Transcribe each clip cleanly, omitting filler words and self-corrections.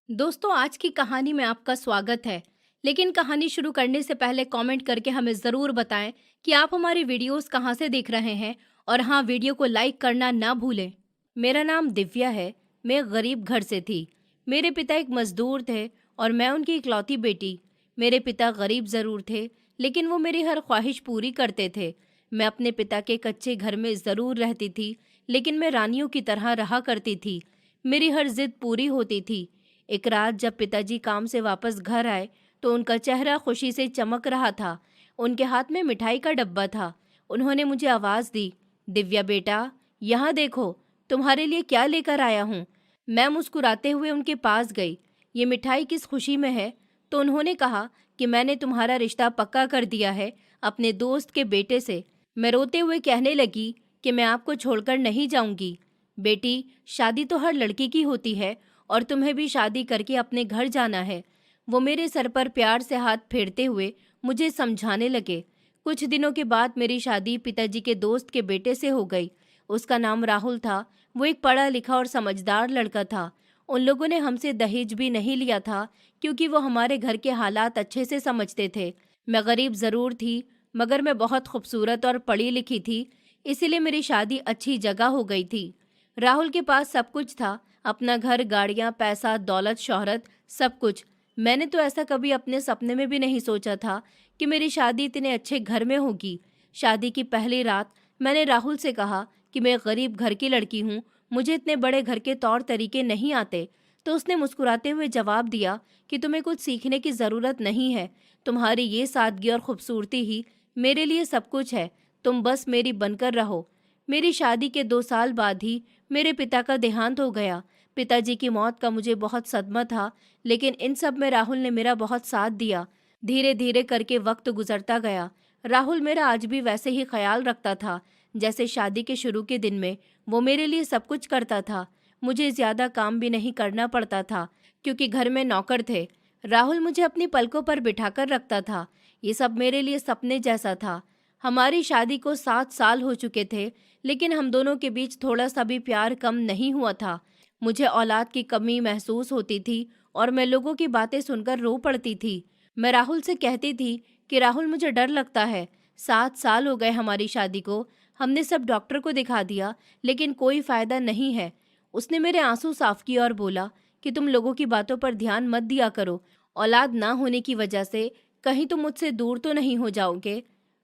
दोस्तों, आज की कहानी में आपका स्वागत है। लेकिन कहानी शुरू करने से पहले कमेंट करके हमें ज़रूर बताएं कि आप हमारी वीडियोस कहाँ से देख रहे हैं। और हाँ, वीडियो को लाइक करना ना भूलें। मेरा नाम दिव्या है। मैं गरीब घर से थी। मेरे पिता एक मजदूर थे और मैं उनकी इकलौती बेटी। मेरे पिता गरीब ज़रूर थे, लेकिन वो मेरी हर ख्वाहिश पूरी करते थे। मैं अपने पिता के कच्चे घर में ज़रूर रहती थी, लेकिन मैं रानियों की तरह रहा करती थी। मेरी हर जिद पूरी होती थी। एक रात जब पिताजी काम से वापस घर आए तो उनका चेहरा खुशी से चमक रहा था। उनके हाथ में मिठाई का डब्बा था। उन्होंने मुझे आवाज़ दी, दिव्या बेटा, यहाँ देखो, तुम्हारे लिए क्या लेकर आया हूँ। मैं मुस्कुराते हुए उनके पास गई। ये मिठाई किस खुशी में है? तो उन्होंने कहा कि मैंने तुम्हारा रिश्ता पक्का कर दिया है अपने दोस्त के बेटे से। मैं रोते हुए कहने लगी कि मैं आपको छोड़कर नहीं जाऊंगी। बेटी, शादी तो हर लड़की की होती है और तुम्हें भी शादी करके अपने घर जाना है। वो मेरे सर पर प्यार से हाथ फेरते हुए मुझे समझाने लगे। कुछ दिनों के बाद मेरी शादी पिताजी के दोस्त के बेटे से हो गई। उसका नाम राहुल था। वो एक पढ़ा लिखा और समझदार लड़का था। उन लोगों ने हमसे दहेज भी नहीं लिया था, क्योंकि वो हमारे घर के हालात अच्छे से समझते थे। मैं गरीब ज़रूर थी, मगर मैं बहुत खूबसूरत और पढ़ी लिखी थी, इसीलिए मेरी शादी अच्छी जगह हो गई थी। राहुल के पास सब कुछ था, अपना घर, गाड़ियाँ, पैसा, दौलत, शोहरत, सब कुछ। मैंने तो ऐसा कभी अपने सपने में भी नहीं सोचा था कि मेरी शादी इतने अच्छे घर में होगी। शादी की पहली रात मैंने राहुल से कहा कि मैं गरीब घर की लड़की हूँ, मुझे इतने बड़े घर के तौर तरीके नहीं आते। तो उसने मुस्कुराते हुए जवाब दिया कि तुम्हें कुछ सीखने की ज़रूरत नहीं है। तुम्हारी ये सादगी और खूबसूरती ही मेरे लिए सब कुछ है। तुम बस मेरी बनकर रहो। मेरी शादी के 2 साल बाद ही मेरे पिता का देहांत हो गया। पिताजी की मौत का मुझे बहुत सदमा था, लेकिन इन सब में राहुल ने मेरा बहुत साथ दिया। धीरे धीरे करके वक्त गुजरता गया। राहुल मेरा आज भी वैसे ही ख्याल रखता था जैसे शादी के शुरू के दिन में। वो मेरे लिए सब कुछ करता था। मुझे ज़्यादा काम भी नहीं करना पड़ता था, क्योंकि घर में नौकर थे। राहुल मुझे अपनी पलकों पर बिठाकर रखता था। ये सब मेरे लिए सपने जैसा था। हमारी शादी को 7 साल हो चुके थे, लेकिन हम दोनों के बीच थोड़ा सा भी प्यार कम नहीं हुआ था। मुझे औलाद की कमी महसूस होती थी और मैं लोगों की बातें सुनकर रो पड़ती थी। मैं राहुल से कहती थी कि राहुल, मुझे डर लगता है। 7 साल हो गए हमारी शादी को। हमने सब डॉक्टर को दिखा दिया, लेकिन कोई फायदा नहीं है। उसने मेरे आंसू साफ किए और बोला कि तुम लोगों की बातों पर ध्यान मत दिया करो। औलाद ना होने की वजह से कहीं तुम मुझसे दूर तो नहीं हो जाओगे।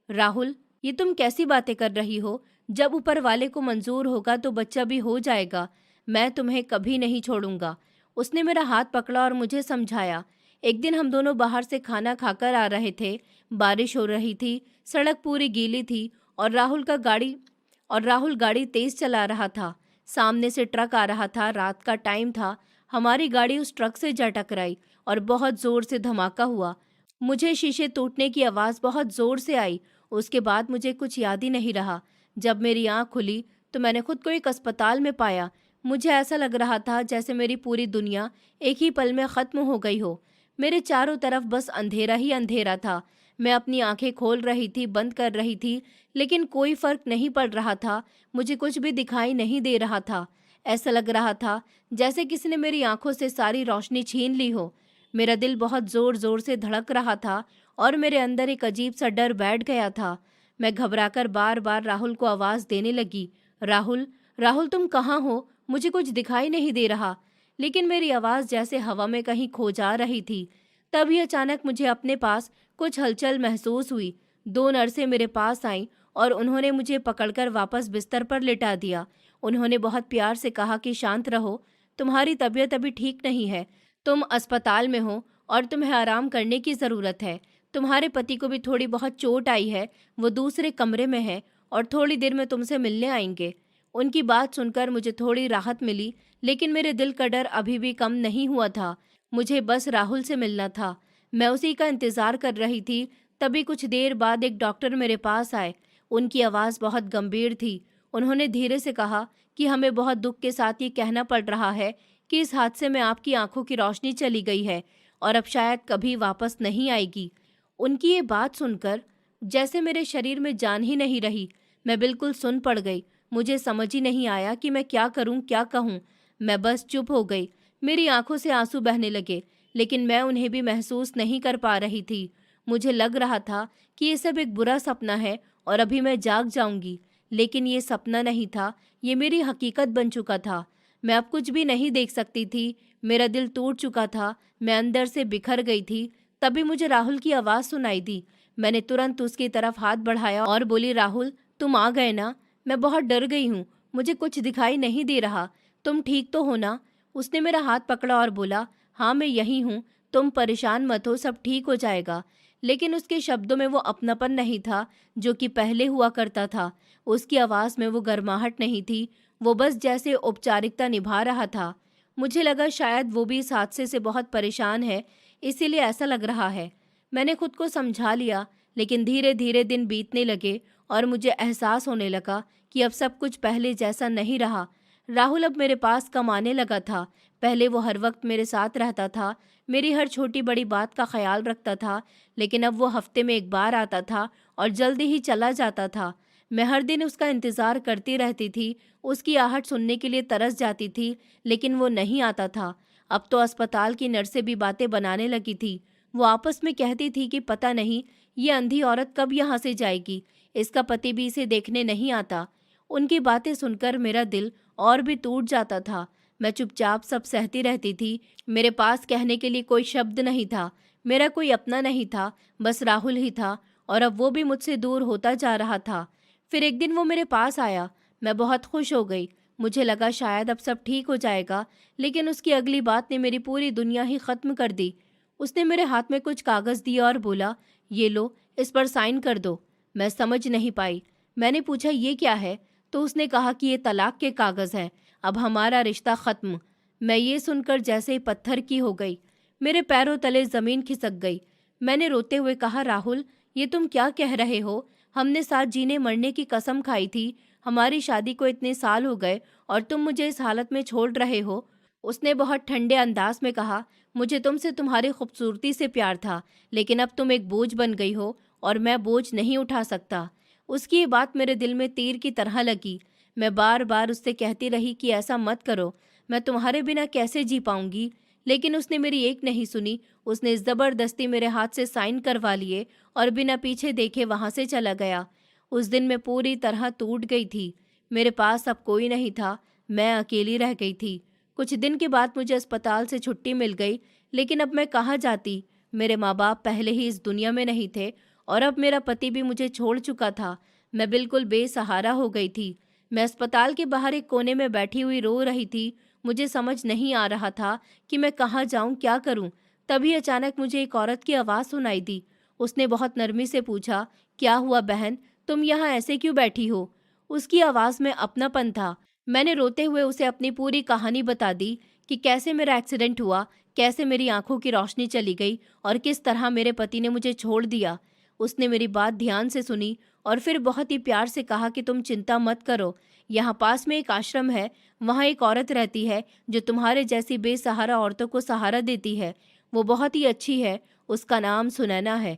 राहुल, ये तुम कैसी बातें कर रही हो? जब ऊपर वाले को मंजूर होगा तो बच्चा भी हो जाएगा। मैं तुम्हें कभी नहीं छोड़ूंगा। उसने मेरा हाथ पकड़ा और मुझे समझाया। एक दिन हम दोनों बाहर से खाना खाकर आ रहे थे। बारिश हो रही थी, सड़क पूरी गीली थी और राहुल गाड़ी तेज चला रहा था। सामने से ट्रक आ रहा था। रात का टाइम था। हमारी गाड़ी उस ट्रक से जा टकराई और बहुत जोर से धमाका हुआ। मुझे शीशे टूटने की आवाज़ बहुत जोर से आई। उसके बाद मुझे कुछ याद ही नहीं रहा। जब मेरी आँख खुली तो मैंने खुद को एक अस्पताल में पाया। मुझे ऐसा लग रहा था जैसे मेरी पूरी दुनिया एक ही पल में ख़त्म हो गई हो। मेरे चारों तरफ बस अंधेरा ही अंधेरा था। मैं अपनी आंखें खोल रही थी, बंद कर रही थी, लेकिन कोई फ़र्क नहीं पड़ रहा था। मुझे कुछ भी दिखाई नहीं दे रहा था। ऐसा लग रहा था जैसे किसी ने मेरी आंखों से सारी रोशनी छीन ली हो। मेरा दिल बहुत ज़ोर ज़ोर से धड़क रहा था और मेरे अंदर एक अजीब सा डर बैठ गया था। मैं घबराकर बार बार राहुल को आवाज़ देने लगी, राहुल, राहुल, तुम कहाँ हो? मुझे कुछ दिखाई नहीं दे रहा। लेकिन मेरी आवाज़ जैसे हवा में कहीं खो जा रही थी। तभी अचानक मुझे अपने पास कुछ हलचल महसूस हुई। 2 नर्सें मेरे पास आईं और उन्होंने मुझे पकड़कर वापस बिस्तर पर लिटा दिया। उन्होंने बहुत प्यार से कहा कि शांत रहो, तुम्हारी तबीयत अभी ठीक नहीं है। तुम अस्पताल में हो और तुम्हें आराम करने की ज़रूरत है। तुम्हारे पति को भी थोड़ी बहुत चोट आई है। वो दूसरे कमरे में है और थोड़ी देर में तुमसे मिलने आएंगे। उनकी बात सुनकर मुझे थोड़ी राहत मिली, लेकिन मेरे दिल का डर अभी भी कम नहीं हुआ था। मुझे बस राहुल से मिलना था। मैं उसी का इंतज़ार कर रही थी। तभी कुछ देर बाद एक डॉक्टर मेरे पास आए। उनकी आवाज़ बहुत गंभीर थी। उन्होंने धीरे से कहा कि हमें बहुत दुख के साथ ये कहना पड़ रहा है कि इस हादसे में आपकी आंखों की रोशनी चली गई है और अब शायद कभी वापस नहीं आएगी। उनकी ये बात सुनकर जैसे मेरे शरीर में जान ही नहीं रही। मैं बिल्कुल सुन पड़ गई। मुझे समझ ही नहीं आया कि मैं क्या करूं, क्या कहूं। मैं बस चुप हो गई। मेरी आंखों से आंसू बहने लगे, लेकिन मैं उन्हें भी महसूस नहीं कर पा रही थी। मुझे लग रहा था कि ये सब एक बुरा सपना है और अभी मैं जाग जाऊंगी, लेकिन ये सपना नहीं था, ये मेरी हकीकत बन चुका था। मैं अब कुछ भी नहीं देख सकती थी, मेरा दिल टूट चुका था, मैं अंदर से बिखर गई थी। तभी मुझे राहुल की आवाज़ सुनाई दी। मैंने तुरंत उसकी तरफ हाथ बढ़ाया और बोली, राहुल तुम आ गए ना? मैं बहुत डर गई हूँ, मुझे कुछ दिखाई नहीं दे रहा, तुम ठीक तो हो ना? उसने मेरा हाथ पकड़ा और बोला, हाँ मैं यही हूँ, तुम परेशान मत हो, सब ठीक हो जाएगा। लेकिन उसके शब्दों में वो अपनापन नहीं था जो कि पहले हुआ करता था। उसकी आवाज़ में वो गर्माहट नहीं थी, वो बस जैसे औपचारिकता निभा रहा था। मुझे लगा शायद वो भी इस हादसे से बहुत परेशान है, इसीलिए ऐसा लग रहा है। मैंने खुद को समझा लिया, लेकिन धीरे धीरे दिन बीतने लगे और मुझे एहसास होने लगा कि अब सब कुछ पहले जैसा नहीं रहा। राहुल अब मेरे पास कम आने लगा था। पहले वो हर वक्त मेरे साथ रहता था, मेरी हर छोटी बड़ी बात का ख्याल रखता था, लेकिन अब वो हफ्ते में एक बार आता था और जल्दी ही चला जाता था। मैं हर दिन उसका इंतज़ार करती रहती थी, उसकी आहट सुनने के लिए तरस जाती थी, लेकिन वो नहीं आता था। अब तो अस्पताल की नर्सें भी बातें बनाने लगी थी। वो आपस में कहती थी कि पता नहीं ये अंधी औरत कब यहाँ से जाएगी, इसका पति भी इसे देखने नहीं आता। उनकी बातें सुनकर मेरा दिल और भी टूट जाता था। मैं चुपचाप सब सहती रहती थी। मेरे पास कहने के लिए कोई शब्द नहीं था, मेरा कोई अपना नहीं था, बस राहुल ही था, और अब वो भी मुझसे दूर होता जा रहा था। फिर एक दिन वो मेरे पास आया, मैं बहुत खुश हो गई। मुझे लगा शायद अब सब ठीक हो जाएगा, लेकिन उसकी अगली बात ने मेरी पूरी दुनिया ही खत्म कर दी। उसने मेरे हाथ में कुछ कागज़ दिए और बोला, ये लो, इस पर साइन कर दो। मैं समझ नहीं पाई। मैंने पूछा, ये क्या है? तो उसने कहा कि ये तलाक के कागज़ हैं, अब हमारा रिश्ता ख़त्म। मैं ये सुनकर जैसे ही पत्थर की हो गई, मेरे पैरों तले ज़मीन खिसक गई। मैंने रोते हुए कहा, राहुल ये तुम क्या कह रहे हो? हमने साथ जीने मरने की कसम खाई थी, हमारी शादी को इतने साल हो गए और तुम मुझे इस हालत में छोड़ रहे हो। उसने बहुत ठंडे अंदाज में कहा, मुझे तुमसे तुम्हारी खूबसूरती से प्यार था, लेकिन अब तुम एक बोझ बन गई हो और मैं बोझ नहीं उठा सकता। उसकी ये बात मेरे दिल में तीर की तरह लगी। मैं बार बार उससे कहती रही कि ऐसा मत करो, मैं तुम्हारे बिना कैसे जी पाऊंगी, लेकिन उसने मेरी एक नहीं सुनी। उसने ज़बरदस्ती मेरे हाथ से साइन करवा लिए और बिना पीछे देखे वहाँ से चला गया। उस दिन मैं पूरी तरह टूट गई थी। मेरे पास अब कोई नहीं था, मैं अकेली रह गई थी। कुछ दिन के बाद मुझे अस्पताल से छुट्टी मिल गई, लेकिन अब मैं कहाँ जाती? मेरे माँ बाप पहले ही इस दुनिया में नहीं थे और अब मेरा पति भी मुझे छोड़ चुका था। मैं बिल्कुल बेसहारा हो गई थी। मैं अस्पताल के बाहर एक कोने में बैठी हुई रो रही थी। मुझे समझ नहीं आ रहा था कि मैं कहाँ जाऊँ, क्या करूँ? तभी अचानक मुझे एक औरत की आवाज़ सुनाई दी। उसने बहुत नरमी से पूछा, क्या हुआ बहन, तुम यहाँ ऐसे क्यों बैठी हो? उसकी आवाज़ में अपनापन था। मैंने रोते हुए उसे अपनी पूरी कहानी बता दी कि कैसे मेरा एक्सीडेंट हुआ, कैसे मेरी आंखों की रोशनी चली गई और किस तरह मेरे पति ने मुझे छोड़ दिया। उसने मेरी बात ध्यान से सुनी और फिर बहुत ही प्यार से कहा कि तुम चिंता मत करो, यहाँ पास में एक आश्रम है, वहाँ एक औरत रहती है जो तुम्हारे जैसी बेसहारा औरतों को सहारा देती है। वो बहुत ही अच्छी है, उसका नाम सुनैना है।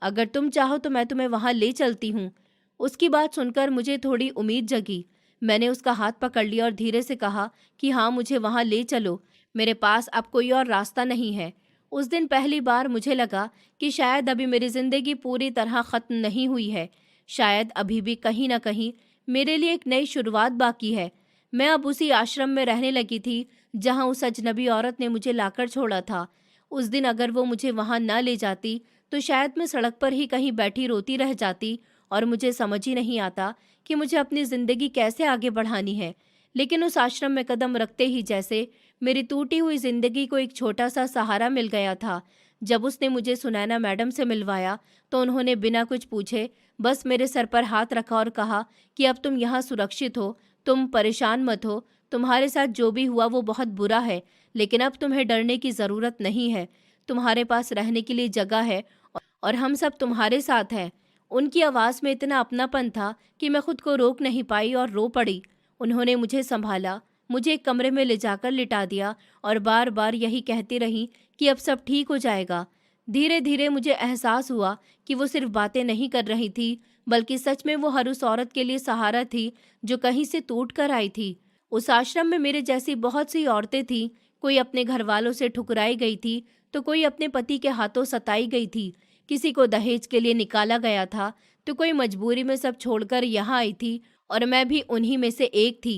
अगर तुम चाहो तो मैं तुम्हें वहाँ ले चलती हूँ। उसकी बात सुनकर मुझे थोड़ी उम्मीद जगी। मैंने उसका हाथ पकड़ लिया और धीरे से कहा कि हाँ, मुझे वहाँ ले चलो, मेरे पास अब कोई और रास्ता नहीं है। उस दिन पहली बार मुझे लगा कि शायद अभी मेरी ज़िंदगी पूरी तरह ख़त्म नहीं हुई है। शायद अभी भी कहीं ना कहीं मेरे लिए एक नई शुरुआत बाकी है। मैं अब उसी आश्रम में रहने लगी थी जहाँ उस अजनबी औरत ने मुझे लाकर छोड़ा था। उस दिन अगर वो मुझे वहाँ न ले जाती तो शायद मैं सड़क पर ही कहीं बैठी रोती रह जाती और मुझे समझ ही नहीं आता कि मुझे अपनी ज़िंदगी कैसे आगे बढ़ानी है। लेकिन उस आश्रम में कदम रखते ही जैसे मेरी टूटी हुई ज़िंदगी को एक छोटा सा सहारा मिल गया था। जब उसने मुझे सुनैना मैडम से मिलवाया तो उन्होंने बिना कुछ पूछे बस मेरे सर पर हाथ रखा और कहा कि अब तुम यहाँ सुरक्षित हो, तुम परेशान मत हो, तुम्हारे साथ जो भी हुआ वो बहुत बुरा है, लेकिन अब तुम्हें डरने की ज़रूरत नहीं है, तुम्हारे पास रहने के लिए जगह है और हम सब तुम्हारे साथ हैं। उनकी आवाज़ में इतना अपनापन था कि मैं खुद को रोक नहीं पाई और रो पड़ी। उन्होंने मुझे संभाला, मुझे एक कमरे में ले जाकर लिटा दिया और बार बार यही कहती रही कि अब सब ठीक हो जाएगा। धीरे धीरे मुझे एहसास हुआ कि वो सिर्फ बातें नहीं कर रही थी, बल्कि सच में वो हर उस औरत के लिए सहारा थी जो कहीं से टूट कर आई थी। उस आश्रम में मेरे जैसी बहुत सी औरतें थीं, कोई अपने घर वालों से ठुकराई गई थी, तो कोई अपने पति के हाथों सताई गई थी। किसी को दहेज के लिए निकाला गया था, तो कोई मजबूरी में सब छोड़कर यहाँ आई थी, और मैं भी उन्हीं में से एक थी।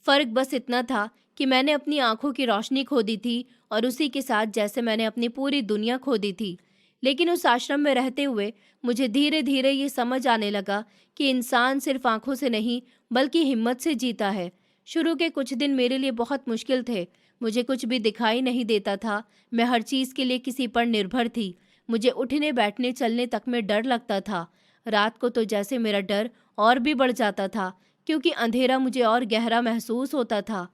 फर्क बस इतना था कि मैंने अपनी आंखों की रोशनी खो दी थी, और उसी के साथ जैसे मैंने अपनी पूरी दुनिया खो दी थी। लेकिन उस आश्रम में रहते हुए मुझे धीरे धीरे ये समझ आने लगा कि इंसान सिर्फ आंखों से नहीं बल्कि हिम्मत से जीता है। शुरू के कुछ दिन मेरे लिए बहुत मुश्किल थे। मुझे कुछ भी दिखाई नहीं देता था। मैं हर चीज़ के लिए किसी पर निर्भर थी। मुझे उठने बैठने चलने तक में डर लगता था। रात को तो जैसे मेरा डर और भी बढ़ जाता था, क्योंकि अंधेरा मुझे और गहरा महसूस होता था।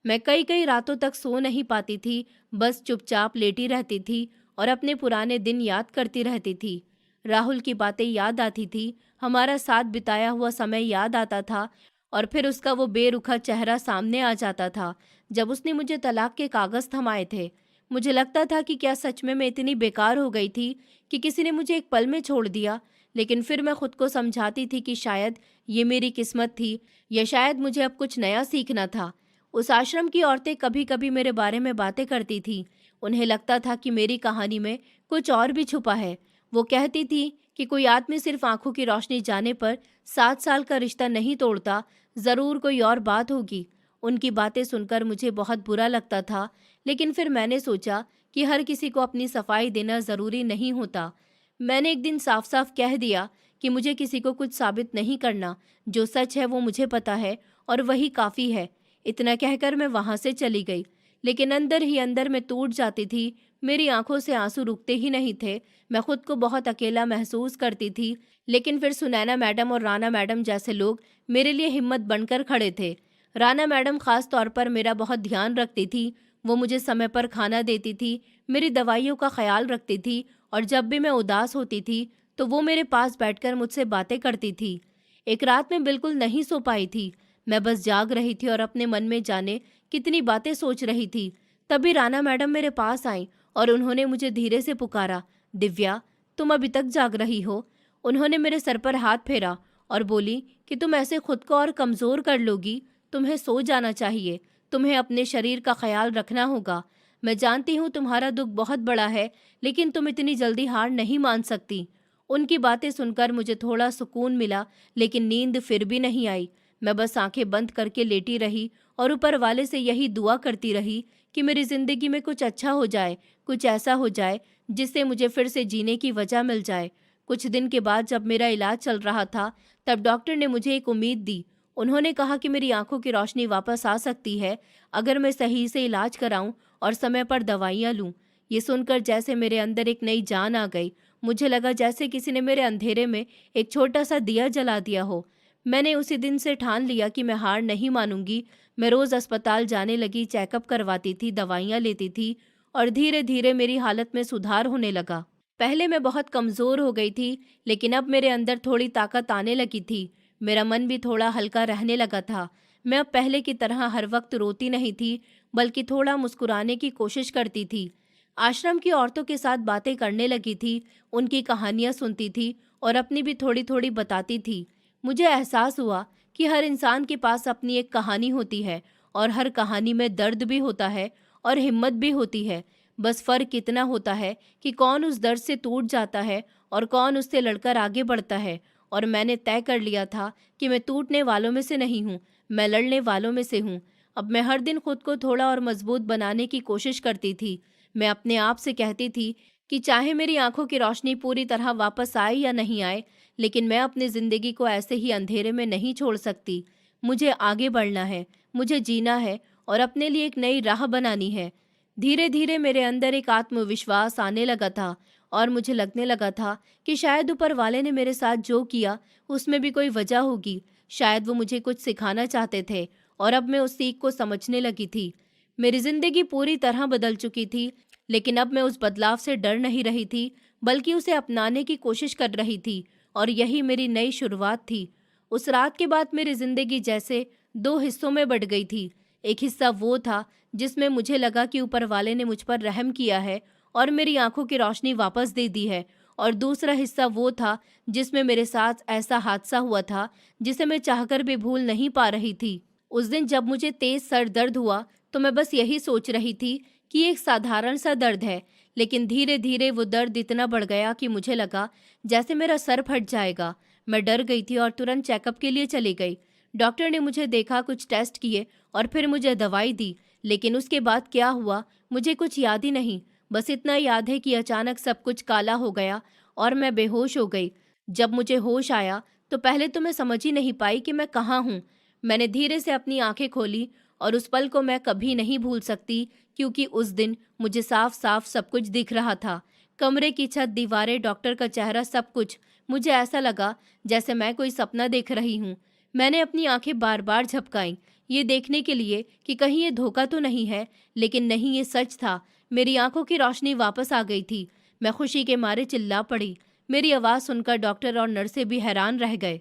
मैं कई कई रातों तक सो नहीं पाती थी, बस चुपचाप लेटी रहती थी और अपने पुराने दिन याद करती रहती थी। राहुल की बातें याद आती थी, हमारा साथ बिताया हुआ समय याद आता था, और फिर उसका वो बेरुखा चेहरा सामने आ जाता था जब उसने मुझे तलाक के कागज़ थमाए थे। मुझे लगता था कि क्या सच में मैं इतनी बेकार हो गई थी कि किसी ने मुझे एक पल में छोड़ दिया। लेकिन फिर मैं खुद को समझाती थी कि शायद ये मेरी किस्मत थी, या शायद मुझे अब कुछ नया सीखना था। उस आश्रम की औरतें कभी कभी मेरे बारे में बातें करती थीं। उन्हें लगता था कि मेरी कहानी में कुछ और भी छुपा है। वो कहती थी कि कोई आदमी सिर्फ आंखों की रोशनी जाने पर 7 साल का रिश्ता नहीं तोड़ता, ज़रूर कोई और बात होगी। उनकी बातें सुनकर मुझे बहुत बुरा लगता था, लेकिन फिर मैंने सोचा कि हर किसी को अपनी सफाई देना ज़रूरी नहीं होता। मैंने एक दिन साफ साफ कह दिया कि मुझे किसी को कुछ साबित नहीं करना। जो सच है वो मुझे पता है, और वही काफ़ी है। इतना कहकर मैं वहाँ से चली गई, लेकिन अंदर ही अंदर मैं टूट जाती थी। मेरी आंखों से आंसू रुकते ही नहीं थे। मैं खुद को बहुत अकेला महसूस करती थी। लेकिन फिर सुनैना मैडम और राना मैडम जैसे लोग मेरे लिए हिम्मत बनकर खड़े थे। राना मैडम खास तौर पर मेरा बहुत ध्यान रखती थी। वो मुझे समय पर खाना देती थी, मेरी दवाइयों का ख्याल रखती थी, और जब भी मैं उदास होती थी तो वो मेरे पास बैठकर मुझसे बातें करती थी। एक रात में बिल्कुल नहीं सो पाई थी। मैं बस जाग रही थी और अपने मन में जाने कितनी बातें सोच रही थी। तभी राना मैडम मेरे पास आई और उन्होंने मुझे धीरे से पुकारा, दिव्या, तुम अभी तक जाग रही हो? उन्होंने मेरे सर पर हाथ फेरा और बोली कि तुम ऐसे खुद को और कमज़ोर कर लोगी। तुम्हें सो जाना चाहिए। तुम्हें अपने शरीर का ख्याल रखना होगा। मैं जानती हूँ तुम्हारा दुख बहुत बड़ा है, लेकिन तुम इतनी जल्दी हार नहीं मान सकती। उनकी बातें सुनकर मुझे थोड़ा सुकून मिला, लेकिन नींद फिर भी नहीं आई। मैं बस आंखें बंद करके लेटी रही और ऊपर वाले से यही दुआ करती रही कि मेरी ज़िंदगी में कुछ अच्छा हो जाए, कुछ ऐसा हो जाए जिससे मुझे फिर से जीने की वजह मिल जाए। कुछ दिन के बाद जब मेरा इलाज चल रहा था, तब डॉक्टर ने मुझे एक उम्मीद दी। उन्होंने कहा कि मेरी आंखों की रोशनी वापस आ सकती है अगर मैं सही से इलाज कराऊं और समय पर दवाइयाँ लूं। ये सुनकर जैसे मेरे अंदर एक नई जान आ गई। मुझे लगा जैसे किसी ने मेरे अंधेरे में एक छोटा सा दिया जला दिया हो। मैंने उसी दिन से ठान लिया कि मैं हार नहीं मानूंगी। मैं रोज़ अस्पताल जाने लगी, चेकअप करवाती थी, दवाइयाँ लेती थी, और धीरे धीरे मेरी हालत में सुधार होने लगा। पहले मैं बहुत कमज़ोर हो गई थी, लेकिन अब मेरे अंदर थोड़ी ताकत आने लगी थी। मेरा मन भी थोड़ा हल्का रहने लगा था। मैं अब पहले की तरह हर वक्त रोती नहीं थी, बल्कि थोड़ा मुस्कुराने की कोशिश करती थी। आश्रम की औरतों के साथ बातें करने लगी थी, उनकी कहानियाँ सुनती थी और अपनी भी थोड़ी थोड़ी बताती थी। मुझे एहसास हुआ कि हर इंसान के पास अपनी एक कहानी होती है, और हर कहानी में दर्द भी होता है और हिम्मत भी होती है। बस फ़र्क इतना होता है कि कौन उस दर्द से टूट जाता है और कौन उससे लड़कर आगे बढ़ता है। और मैंने तय कर लिया था कि मैं टूटने वालों में से नहीं हूँ, मैं लड़ने वालों में से हूँ। अब मैं हर दिन खुद को थोड़ा और मजबूत बनाने की कोशिश करती थी। मैं अपने आप से कहती थी कि चाहे मेरी आंखों की रोशनी पूरी तरह वापस आए या नहीं आए, लेकिन मैं अपनी ज़िंदगी को ऐसे ही अंधेरे में नहीं छोड़ सकती। मुझे आगे बढ़ना है, मुझे जीना है और अपने लिए एक नई राह बनानी है। धीरे धीरे मेरे अंदर एक आत्मविश्वास आने लगा था, और मुझे लगने लगा था कि शायद ऊपर वाले ने मेरे साथ जो किया उसमें भी कोई वजह होगी। शायद वो मुझे कुछ सिखाना चाहते थे, और अब मैं उस सीख को समझने लगी थी। मेरी ज़िंदगी पूरी तरह बदल चुकी थी, लेकिन अब मैं उस बदलाव से डर नहीं रही थी, बल्कि उसे अपनाने की कोशिश कर रही थी, और यही मेरी नई शुरुआत थी। उस रात के बाद मेरी ज़िंदगी जैसे दो हिस्सों में बँट गई थी। एक हिस्सा वो था जिसमें मुझे लगा कि ऊपर वाले ने मुझ पर रहम किया है और मेरी आंखों की रोशनी वापस दे दी है, और दूसरा हिस्सा वो था जिसमें मेरे साथ ऐसा हादसा हुआ था जिसे मैं चाहकर भी भूल नहीं पा रही थी। उस दिन जब मुझे तेज सर दर्द हुआ, तो मैं बस यही सोच रही थी कि एक साधारण सा दर्द है, लेकिन धीरे धीरे वो दर्द इतना बढ़ गया कि मुझे लगा जैसे मेरा सर फट जाएगा। मैं डर गई थी और तुरंत चेकअप के लिए चली गई। डॉक्टर ने मुझे देखा, कुछ टेस्ट किए और फिर मुझे दवाई दी, लेकिन उसके बाद क्या हुआ मुझे कुछ याद ही नहीं। बस इतना याद है कि अचानक सब कुछ काला हो गया और मैं बेहोश हो गई। जब मुझे होश आया तो पहले तो मैं समझ ही नहीं पाई कि मैं कहाँ हूँ। मैंने धीरे से अपनी आंखें खोली और उस पल को मैं कभी नहीं भूल सकती, क्योंकि उस दिन मुझे साफ साफ सब कुछ दिख रहा था। कमरे की छत, दीवारें, डॉक्टर का चेहरा, सब कुछ। मुझे ऐसा लगा जैसे मैं कोई सपना देख रही हूँ। मैंने अपनी आंखें बार बार झपकाईं, ये देखने के लिए कि कहीं ये धोखा तो नहीं है, लेकिन नहीं, ये सच था। मेरी आंखों की रोशनी वापस आ गई थी। मैं खुशी के मारे चिल्ला पड़ी। मेरी आवाज़ सुनकर डॉक्टर और नर्सें भी हैरान रह गए,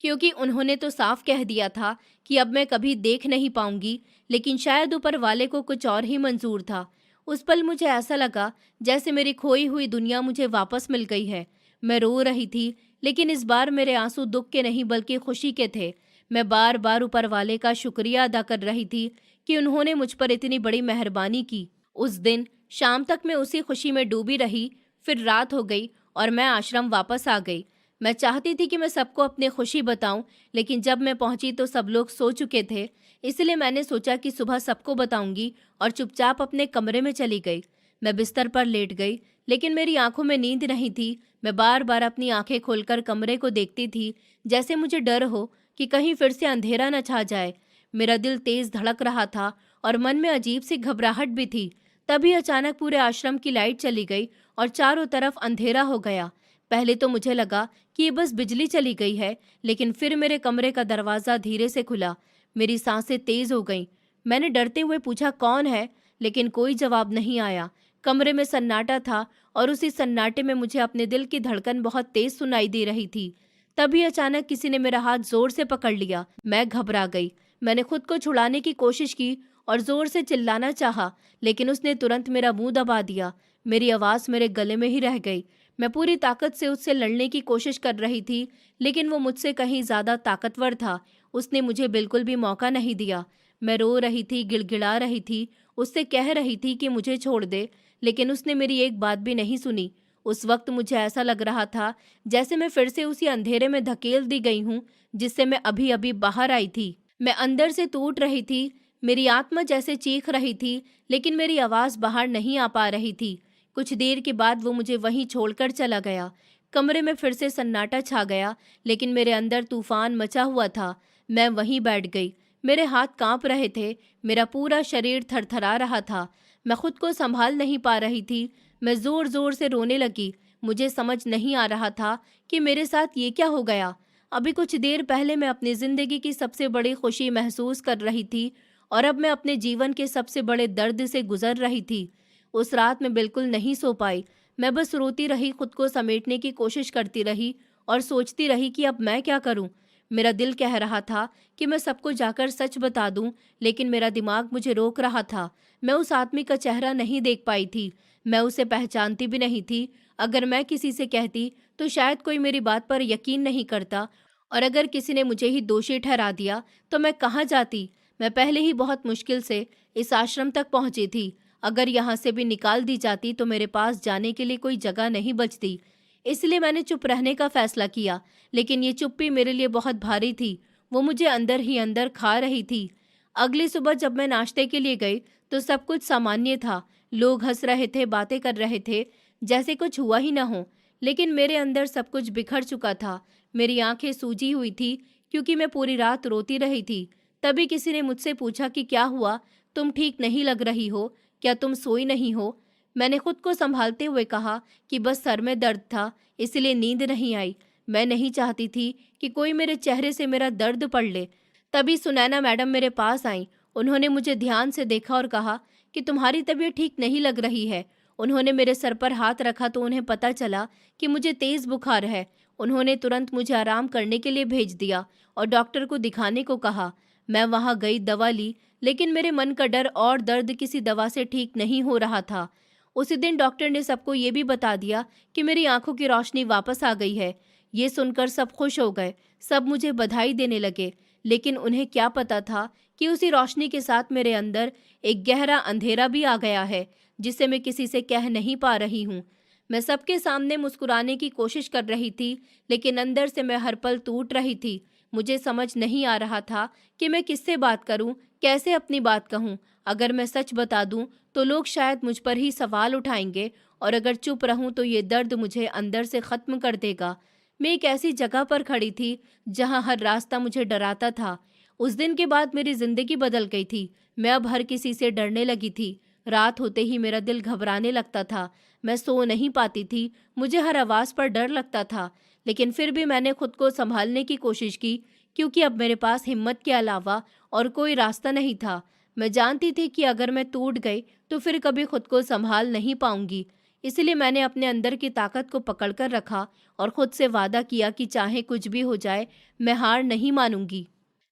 क्योंकि उन्होंने तो साफ कह दिया था कि अब मैं कभी देख नहीं पाऊंगी, लेकिन शायद ऊपर वाले को कुछ और ही मंजूर था। उस पल मुझे ऐसा लगा जैसे मेरी खोई हुई दुनिया मुझे वापस मिल गई है। मैं रो रही थी, लेकिन इस बार मेरे आंसू दुख के नहीं बल्कि खुशी के थे। मैं बार बार ऊपर वाले का शुक्रिया अदा कर रही थी कि उन्होंने मुझ पर इतनी बड़ी मेहरबानी की। उस दिन शाम तक मैं उसी खुशी में डूबी रही। फिर रात हो गई और मैं आश्रम वापस आ गई। मैं चाहती थी कि मैं सबको अपनी खुशी बताऊं, लेकिन जब मैं पहुंची तो सब लोग सो चुके थे। इसलिए मैंने सोचा कि सुबह सबको बताऊंगी और चुपचाप अपने कमरे में चली गई। मैं बिस्तर पर लेट गई, लेकिन मेरी आंखों में नींद नहीं थी। मैं बार बार अपनी आंखें खोलकर कमरे को देखती थी, जैसे मुझे डर हो कि कहीं फिर से अंधेरा न छा जाए। मेरा दिल तेज धड़क रहा था और मन में अजीब सी घबराहट भी थी। तभी अचानक पूरे आश्रम की लाइट चली गई और चारों तरफ अंधेरा हो गया। पहले तो मुझे लगा कि ये बस बिजली चली गई है, लेकिन फिर मेरे कमरे का दरवाज़ा धीरे से खुला। मेरी सांसें तेज हो गईं। मैंने डरते हुए पूछा, कौन है? लेकिन कोई जवाब नहीं आया। कमरे में सन्नाटा था और उसी सन्नाटे में मुझे अपने दिल की धड़कन बहुत तेज सुनाई दे रही थी। तभी अचानक किसी ने मेरा हाथ जोर से पकड़ लिया। मैं घबरा गई। मैंने खुद को छुड़ाने की कोशिश की और जोर से चिल्लाना चाहा, लेकिन उसने तुरंत मेरा मुंह दबा दिया। मेरी आवाज़ मेरे गले में ही रह गई। मैं पूरी ताकत से उससे लड़ने की कोशिश कर रही थी, लेकिन वो मुझसे कहीं ज़्यादा ताकतवर था। उसने मुझे बिल्कुल भी मौका नहीं दिया। मैं रो रही थी, गिड़गिड़ा रही थी, उससे कह रही थी कि मुझे छोड़ दे, लेकिन उसने मेरी एक बात भी नहीं सुनी। उस वक्त मुझे ऐसा लग रहा था जैसे मैं फिर से उसी अंधेरे में धकेल दी गई हूँ जिससे मैं अभी अभी बाहर आई थी। मैं अंदर से टूट रही थी। मेरी आत्मा जैसे चीख रही थी, लेकिन मेरी आवाज़ बाहर नहीं आ पा रही थी। कुछ देर के बाद वो मुझे वहीं छोड़कर चला गया। कमरे में फिर से सन्नाटा छा गया, लेकिन मेरे अंदर तूफान मचा हुआ था। मैं वहीं बैठ गई। मेरे हाथ कांप रहे थे, मेरा पूरा शरीर थरथरा रहा था। मैं खुद को संभाल नहीं पा रही थी। मैं जोर जोर से रोने लगी। मुझे समझ नहीं आ रहा था कि मेरे साथ ये क्या हो गया। अभी कुछ देर पहले मैं अपनी ज़िंदगी की सबसे बड़ी खुशी महसूस कर रही थी और अब मैं अपने जीवन के सबसे बड़े दर्द से गुजर रही थी। उस रात मैं बिल्कुल नहीं सो पाई। मैं बस रोती रही, खुद को समेटने की कोशिश करती रही और सोचती रही कि अब मैं क्या करूं। मेरा दिल कह रहा था कि मैं सबको जाकर सच बता दूं, लेकिन मेरा दिमाग मुझे रोक रहा था। मैं उस आदमी का चेहरा नहीं देख पाई थी। मैं उसे पहचानती भी नहीं थी। अगर मैं किसी से कहती तो शायद कोई मेरी बात पर यकीन नहीं करता, और अगर किसी ने मुझे ही दोषी ठहरा दिया तो मैं कहाँ जाती। मैं पहले ही बहुत मुश्किल से इस आश्रम तक पहुंची थी। अगर यहाँ से भी निकाल दी जाती तो मेरे पास जाने के लिए कोई जगह नहीं बचती। इसलिए मैंने चुप रहने का फैसला किया, लेकिन ये चुप्पी मेरे लिए बहुत भारी थी। वो मुझे अंदर ही अंदर खा रही थी। अगली सुबह जब मैं नाश्ते के लिए गई तो सब कुछ सामान्य था। लोग हंस रहे थे, बातें कर रहे थे, जैसे कुछ हुआ ही ना हो। लेकिन मेरे अंदर सब कुछ बिखर चुका था। मेरी आंखें सूजी हुई थी क्योंकि मैं पूरी रात रोती रही थी। तभी किसी ने मुझसे पूछा कि क्या हुआ, तुम ठीक नहीं लग रही हो, क्या तुम सोई नहीं हो? मैंने खुद को संभालते हुए कहा कि बस सर में दर्द था, इसलिए नींद नहीं आई। मैं नहीं चाहती थी कि कोई मेरे चेहरे से मेरा दर्द पढ़ ले। तभी सुनैना मैडम मेरे पास आईं। उन्होंने मुझे ध्यान से देखा और कहा कि तुम्हारी तबीयत ठीक नहीं लग रही है। उन्होंने मेरे सर पर हाथ रखा तो उन्हें पता चला कि मुझे तेज़ बुखार है। उन्होंने तुरंत मुझे आराम करने के लिए भेज दिया और डॉक्टर को दिखाने को कहा। मैं वहाँ गई, दवा ली, लेकिन मेरे मन का डर और दर्द किसी दवा से ठीक नहीं हो रहा था। उसी दिन डॉक्टर ने सबको ये भी बता दिया कि मेरी आंखों की रोशनी वापस आ गई है। ये सुनकर सब खुश हो गए। सब मुझे बधाई देने लगे। लेकिन उन्हें क्या पता था कि उसी रोशनी के साथ मेरे अंदर एक गहरा अंधेरा भी आ गया है, जिसे मैं किसी से कह नहीं पा रही हूँ। मैं सबके सामने मुस्कुराने की कोशिश कर रही थी, लेकिन अंदर से मैं हर पल टूट रही थी। मुझे समझ नहीं आ रहा था कि मैं किससे बात करूं, कैसे अपनी बात कहूं। अगर मैं सच बता दूं तो लोग शायद मुझ पर ही सवाल उठाएंगे, और अगर चुप रहूं तो ये दर्द मुझे अंदर से ख़त्म कर देगा। मैं एक ऐसी जगह पर खड़ी थी जहां हर रास्ता मुझे डराता था। उस दिन के बाद मेरी ज़िंदगी बदल गई थी। मैं अब हर किसी से डरने लगी थी। रात होते ही मेरा दिल घबराने लगता था। मैं सो नहीं पाती थी। मुझे हर आवाज़ पर डर लगता था, लेकिन फिर भी मैंने खुद को संभालने की कोशिश की, क्योंकि अब मेरे पास हिम्मत के अलावा और कोई रास्ता नहीं था। मैं जानती थी कि अगर मैं टूट गई तो फिर कभी खुद को संभाल नहीं पाऊंगी। इसलिए मैंने अपने अंदर की ताकत को पकड़कर रखा और खुद से वादा किया कि चाहे कुछ भी हो जाए, मैं हार नहीं मानूंगी।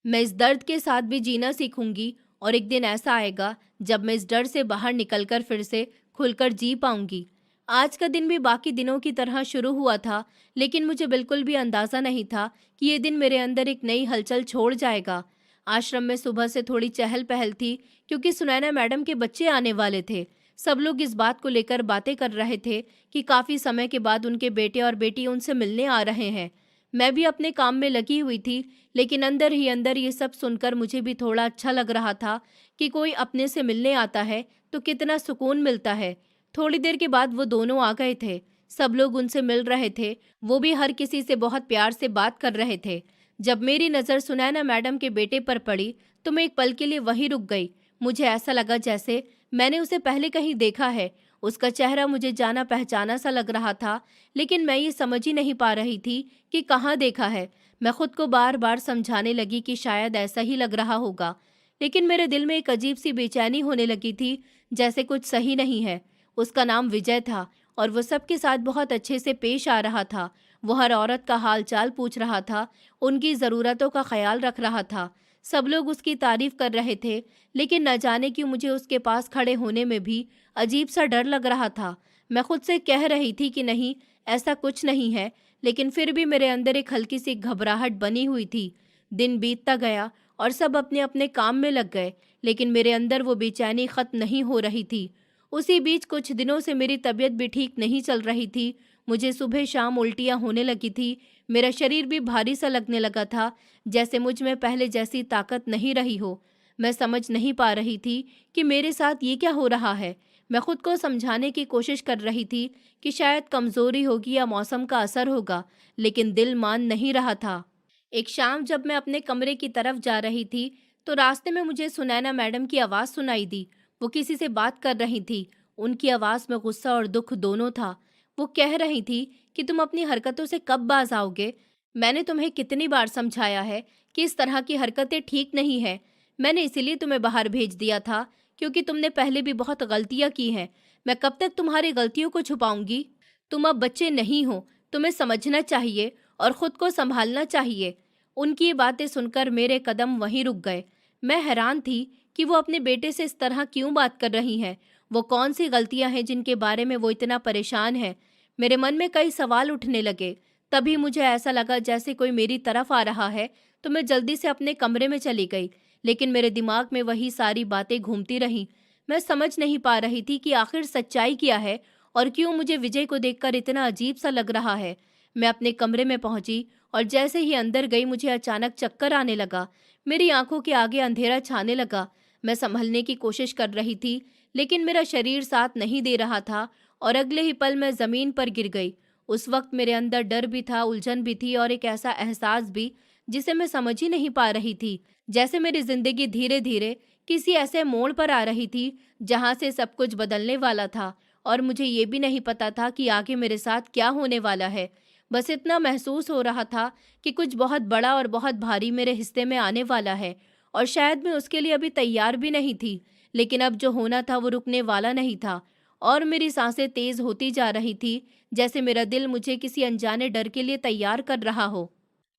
मैं इस दर्द के साथ भी जीना सीखूंगी, और एक दिन ऐसा आएगा जब मैं इस डर से बाहर निकलकर फिर से खुलकर जी पाऊंगी। आज का दिन भी बाकी दिनों की तरह शुरू हुआ था, लेकिन मुझे बिल्कुल भी अंदाज़ा नहीं था कि ये दिन मेरे अंदर एक नई हलचल छोड़ जाएगा। आश्रम में सुबह से थोड़ी चहल पहल थी, क्योंकि सुनैना मैडम के बच्चे आने वाले थे। सब लोग इस बात को लेकर बातें कर रहे थे कि काफ़ी समय के बाद उनके बेटे और बेटी उनसे मिलने आ रहे हैं। मैं भी अपने काम में लगी हुई थी, लेकिन अंदर ही अंदर ये सब सुनकर मुझे भी थोड़ा अच्छा लग रहा था कि कोई अपने से मिलने आता है तो कितना सुकून मिलता है। थोड़ी देर के बाद वो दोनों आ गए थे। सब लोग उनसे मिल रहे थे। वो भी हर किसी से बहुत प्यार से बात कर रहे थे। जब मेरी नज़र सुनैना मैडम के बेटे पर पड़ी तो मैं एक पल के लिए वहीं रुक गई। मुझे ऐसा लगा जैसे मैंने उसे पहले कहीं देखा है। उसका चेहरा मुझे जाना पहचाना सा लग रहा था, लेकिन मैं ये समझ ही नहीं पा रही थी कि कहाँ देखा है। मैं खुद को बार बार समझाने लगी कि शायद ऐसा ही लग रहा होगा, लेकिन मेरे दिल में एक अजीब सी बेचैनी होने लगी थी, जैसे कुछ सही नहीं है। उसका नाम विजय था, और वो सबके साथ बहुत अच्छे से पेश आ रहा था। वो हर औरत का हाल चाल पूछ रहा था, उनकी ज़रूरतों का ख्याल रख रहा था। सब लोग उसकी तारीफ कर रहे थे, लेकिन न जाने क्यों मुझे उसके पास खड़े होने में भी अजीब सा डर लग रहा था। मैं खुद से कह रही थी कि नहीं, ऐसा कुछ नहीं है, लेकिन फिर भी मेरे अंदर एक हल्की सी घबराहट बनी हुई थी। दिन बीतता गया और सब अपने अपने काम में लग गए, लेकिन मेरे अंदर वो बेचैनी खत्म नहीं हो रही थी। उसी बीच कुछ दिनों से मेरी तबीयत भी ठीक नहीं चल रही थी। मुझे सुबह शाम उल्टियाँ होने लगी थी। मेरा शरीर भी भारी सा लगने लगा था, जैसे मुझ में पहले जैसी ताकत नहीं रही हो। मैं समझ नहीं पा रही थी कि मेरे साथ ये क्या हो रहा है। मैं खुद को समझाने की कोशिश कर रही थी कि शायद कमज़ोरी होगी या मौसम का असर होगा, लेकिन दिल मान नहीं रहा था। एक शाम जब मैं अपने कमरे की तरफ जा रही थी, तो रास्ते में मुझे सुनैना मैडम की आवाज़ सुनाई दी। वो किसी से बात कर रही थी। उनकी आवाज़ में गुस्सा और दुख दोनों था। वो कह रही थी कि तुम अपनी हरकतों से कब बाज आओगे? मैंने तुम्हें कितनी बार समझाया है कि इस तरह की हरकतें ठीक नहीं है। मैंने इसीलिए तुम्हें बाहर भेज दिया था, क्योंकि तुमने पहले भी बहुत गलतियां की हैं। मैं कब तक तुम्हारी गलतियों को छुपाऊंगी? तुम अब बच्चे नहीं हो, तुम्हें समझना चाहिए और खुद को संभालना चाहिए। उनकी ये बातें सुनकर मेरे कदम वहीं रुक गए। मैं हैरान थी कि वो अपने बेटे से इस तरह क्यों बात कर रही हैं। वो कौन सी गलतियां हैं जिनके बारे में वो इतना परेशान है? मेरे मन में कई सवाल उठने लगे। तभी मुझे ऐसा लगा जैसे कोई मेरी तरफ आ रहा है, तो मैं जल्दी से अपने कमरे में चली गई। लेकिन मेरे दिमाग में वही सारी बातें घूमती रहीं। मैं समझ नहीं पा रही थी कि आखिर सच्चाई क्या है, और क्यों मुझे विजय को देखकर इतना अजीब सा लग रहा है। मैं अपने कमरे में पहुंची, और जैसे ही अंदर गई मुझे अचानक चक्कर आने लगा। मेरी आंखों के आगे अंधेरा छाने लगा। मैं संभलने की कोशिश कर रही थी, लेकिन मेरा शरीर साथ नहीं दे रहा था, और अगले ही पल मैं ज़मीन पर गिर गई। उस वक्त मेरे अंदर डर भी था, उलझन भी थी, और एक ऐसा एहसास भी जिसे मैं समझ ही नहीं पा रही थी। जैसे मेरी ज़िंदगी धीरे धीरे किसी ऐसे मोड़ पर आ रही थी जहाँ से सब कुछ बदलने वाला था, और मुझे ये भी नहीं पता था कि आगे मेरे साथ क्या होने वाला है। बस इतना महसूस हो रहा था कि कुछ बहुत बड़ा और बहुत भारी मेरे हिस्से में आने वाला है, और शायद मैं उसके लिए अभी तैयार भी नहीं थी। लेकिन अब जो होना था वो रुकने वाला नहीं था, और मेरी सांसें तेज़ होती जा रही थी, जैसे मेरा दिल मुझे किसी अनजाने डर के लिए तैयार कर रहा हो।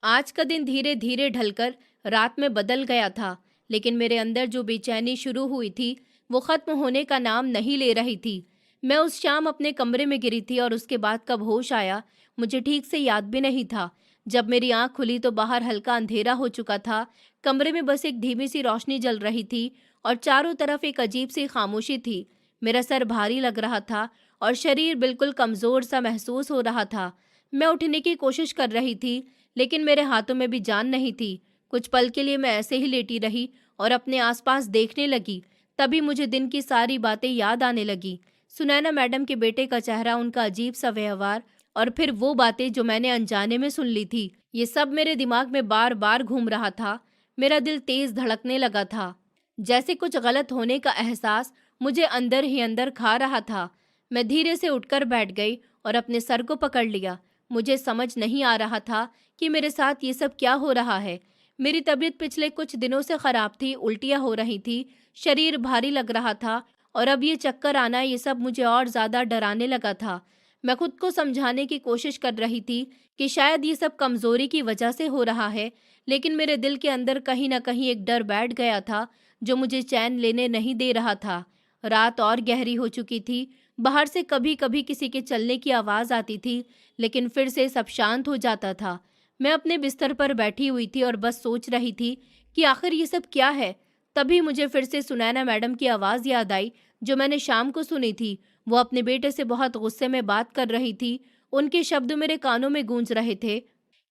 आज का दिन धीरे धीरे ढलकर रात में बदल गया था, लेकिन मेरे अंदर जो बेचैनी शुरू हुई थी वो खत्म होने का नाम नहीं ले रही थी। मैं उस शाम अपने कमरे में गिरी थी, और उसके बाद कब होश आया मुझे ठीक से याद भी नहीं था। जब मेरी आंख खुली तो बाहर हल्का अंधेरा हो चुका था। कमरे में बस एक धीमी सी रोशनी जल रही थी और चारों तरफ एक अजीब सी खामोशी थी। मेरा सर भारी लग रहा था और शरीर बिल्कुल कमजोर सा महसूस हो रहा था। मैं उठने की कोशिश कर रही थी, लेकिन मेरे हाथों में भी जान नहीं थी। कुछ पल के लिए मैं ऐसे ही लेटी रही और अपने आसपास देखने लगी। तभी मुझे दिन की सारी बातें याद आने लगी। सुनैना मैडम के बेटे का चेहरा, उनका अजीब सा व्यवहार और फिर वो बातें जो मैंने अनजाने में सुन ली थी। ये सब मेरे दिमाग में बार बार घूम रहा था। मेरा दिल तेज धड़कने लगा था, जैसे कुछ गलत होने का एहसास मुझे अंदर ही अंदर खा रहा था। मैं धीरे से उठकर बैठ गई और अपने सर को पकड़ लिया। मुझे समझ नहीं आ रहा था कि मेरे साथ ये सब क्या हो रहा है। मेरी तबीयत पिछले कुछ दिनों से खराब थी, उल्टियाँ हो रही थी, शरीर भारी लग रहा था और अब ये चक्कर आना, ये सब मुझे और ज़्यादा डराने लगा था। मैं खुद को समझाने की कोशिश कर रही थी कि शायद ये सब कमज़ोरी की वजह से हो रहा है, लेकिन मेरे दिल के अंदर कहीं ना कहीं एक डर बैठ गया था जो मुझे चैन लेने नहीं दे रहा था। रात और गहरी हो चुकी थी। बाहर से कभी कभी किसी के चलने की आवाज़ आती थी, लेकिन फिर से सब शांत हो जाता था। मैं अपने बिस्तर पर बैठी हुई थी और बस सोच रही थी कि आखिर ये सब क्या है। तभी मुझे फिर से सुनैना मैडम की आवाज़ याद आई, जो मैंने शाम को सुनी थी। वो अपने बेटे से बहुत गुस्से में बात कर रही थी। उनके शब्द मेरे कानों में गूंज रहे थे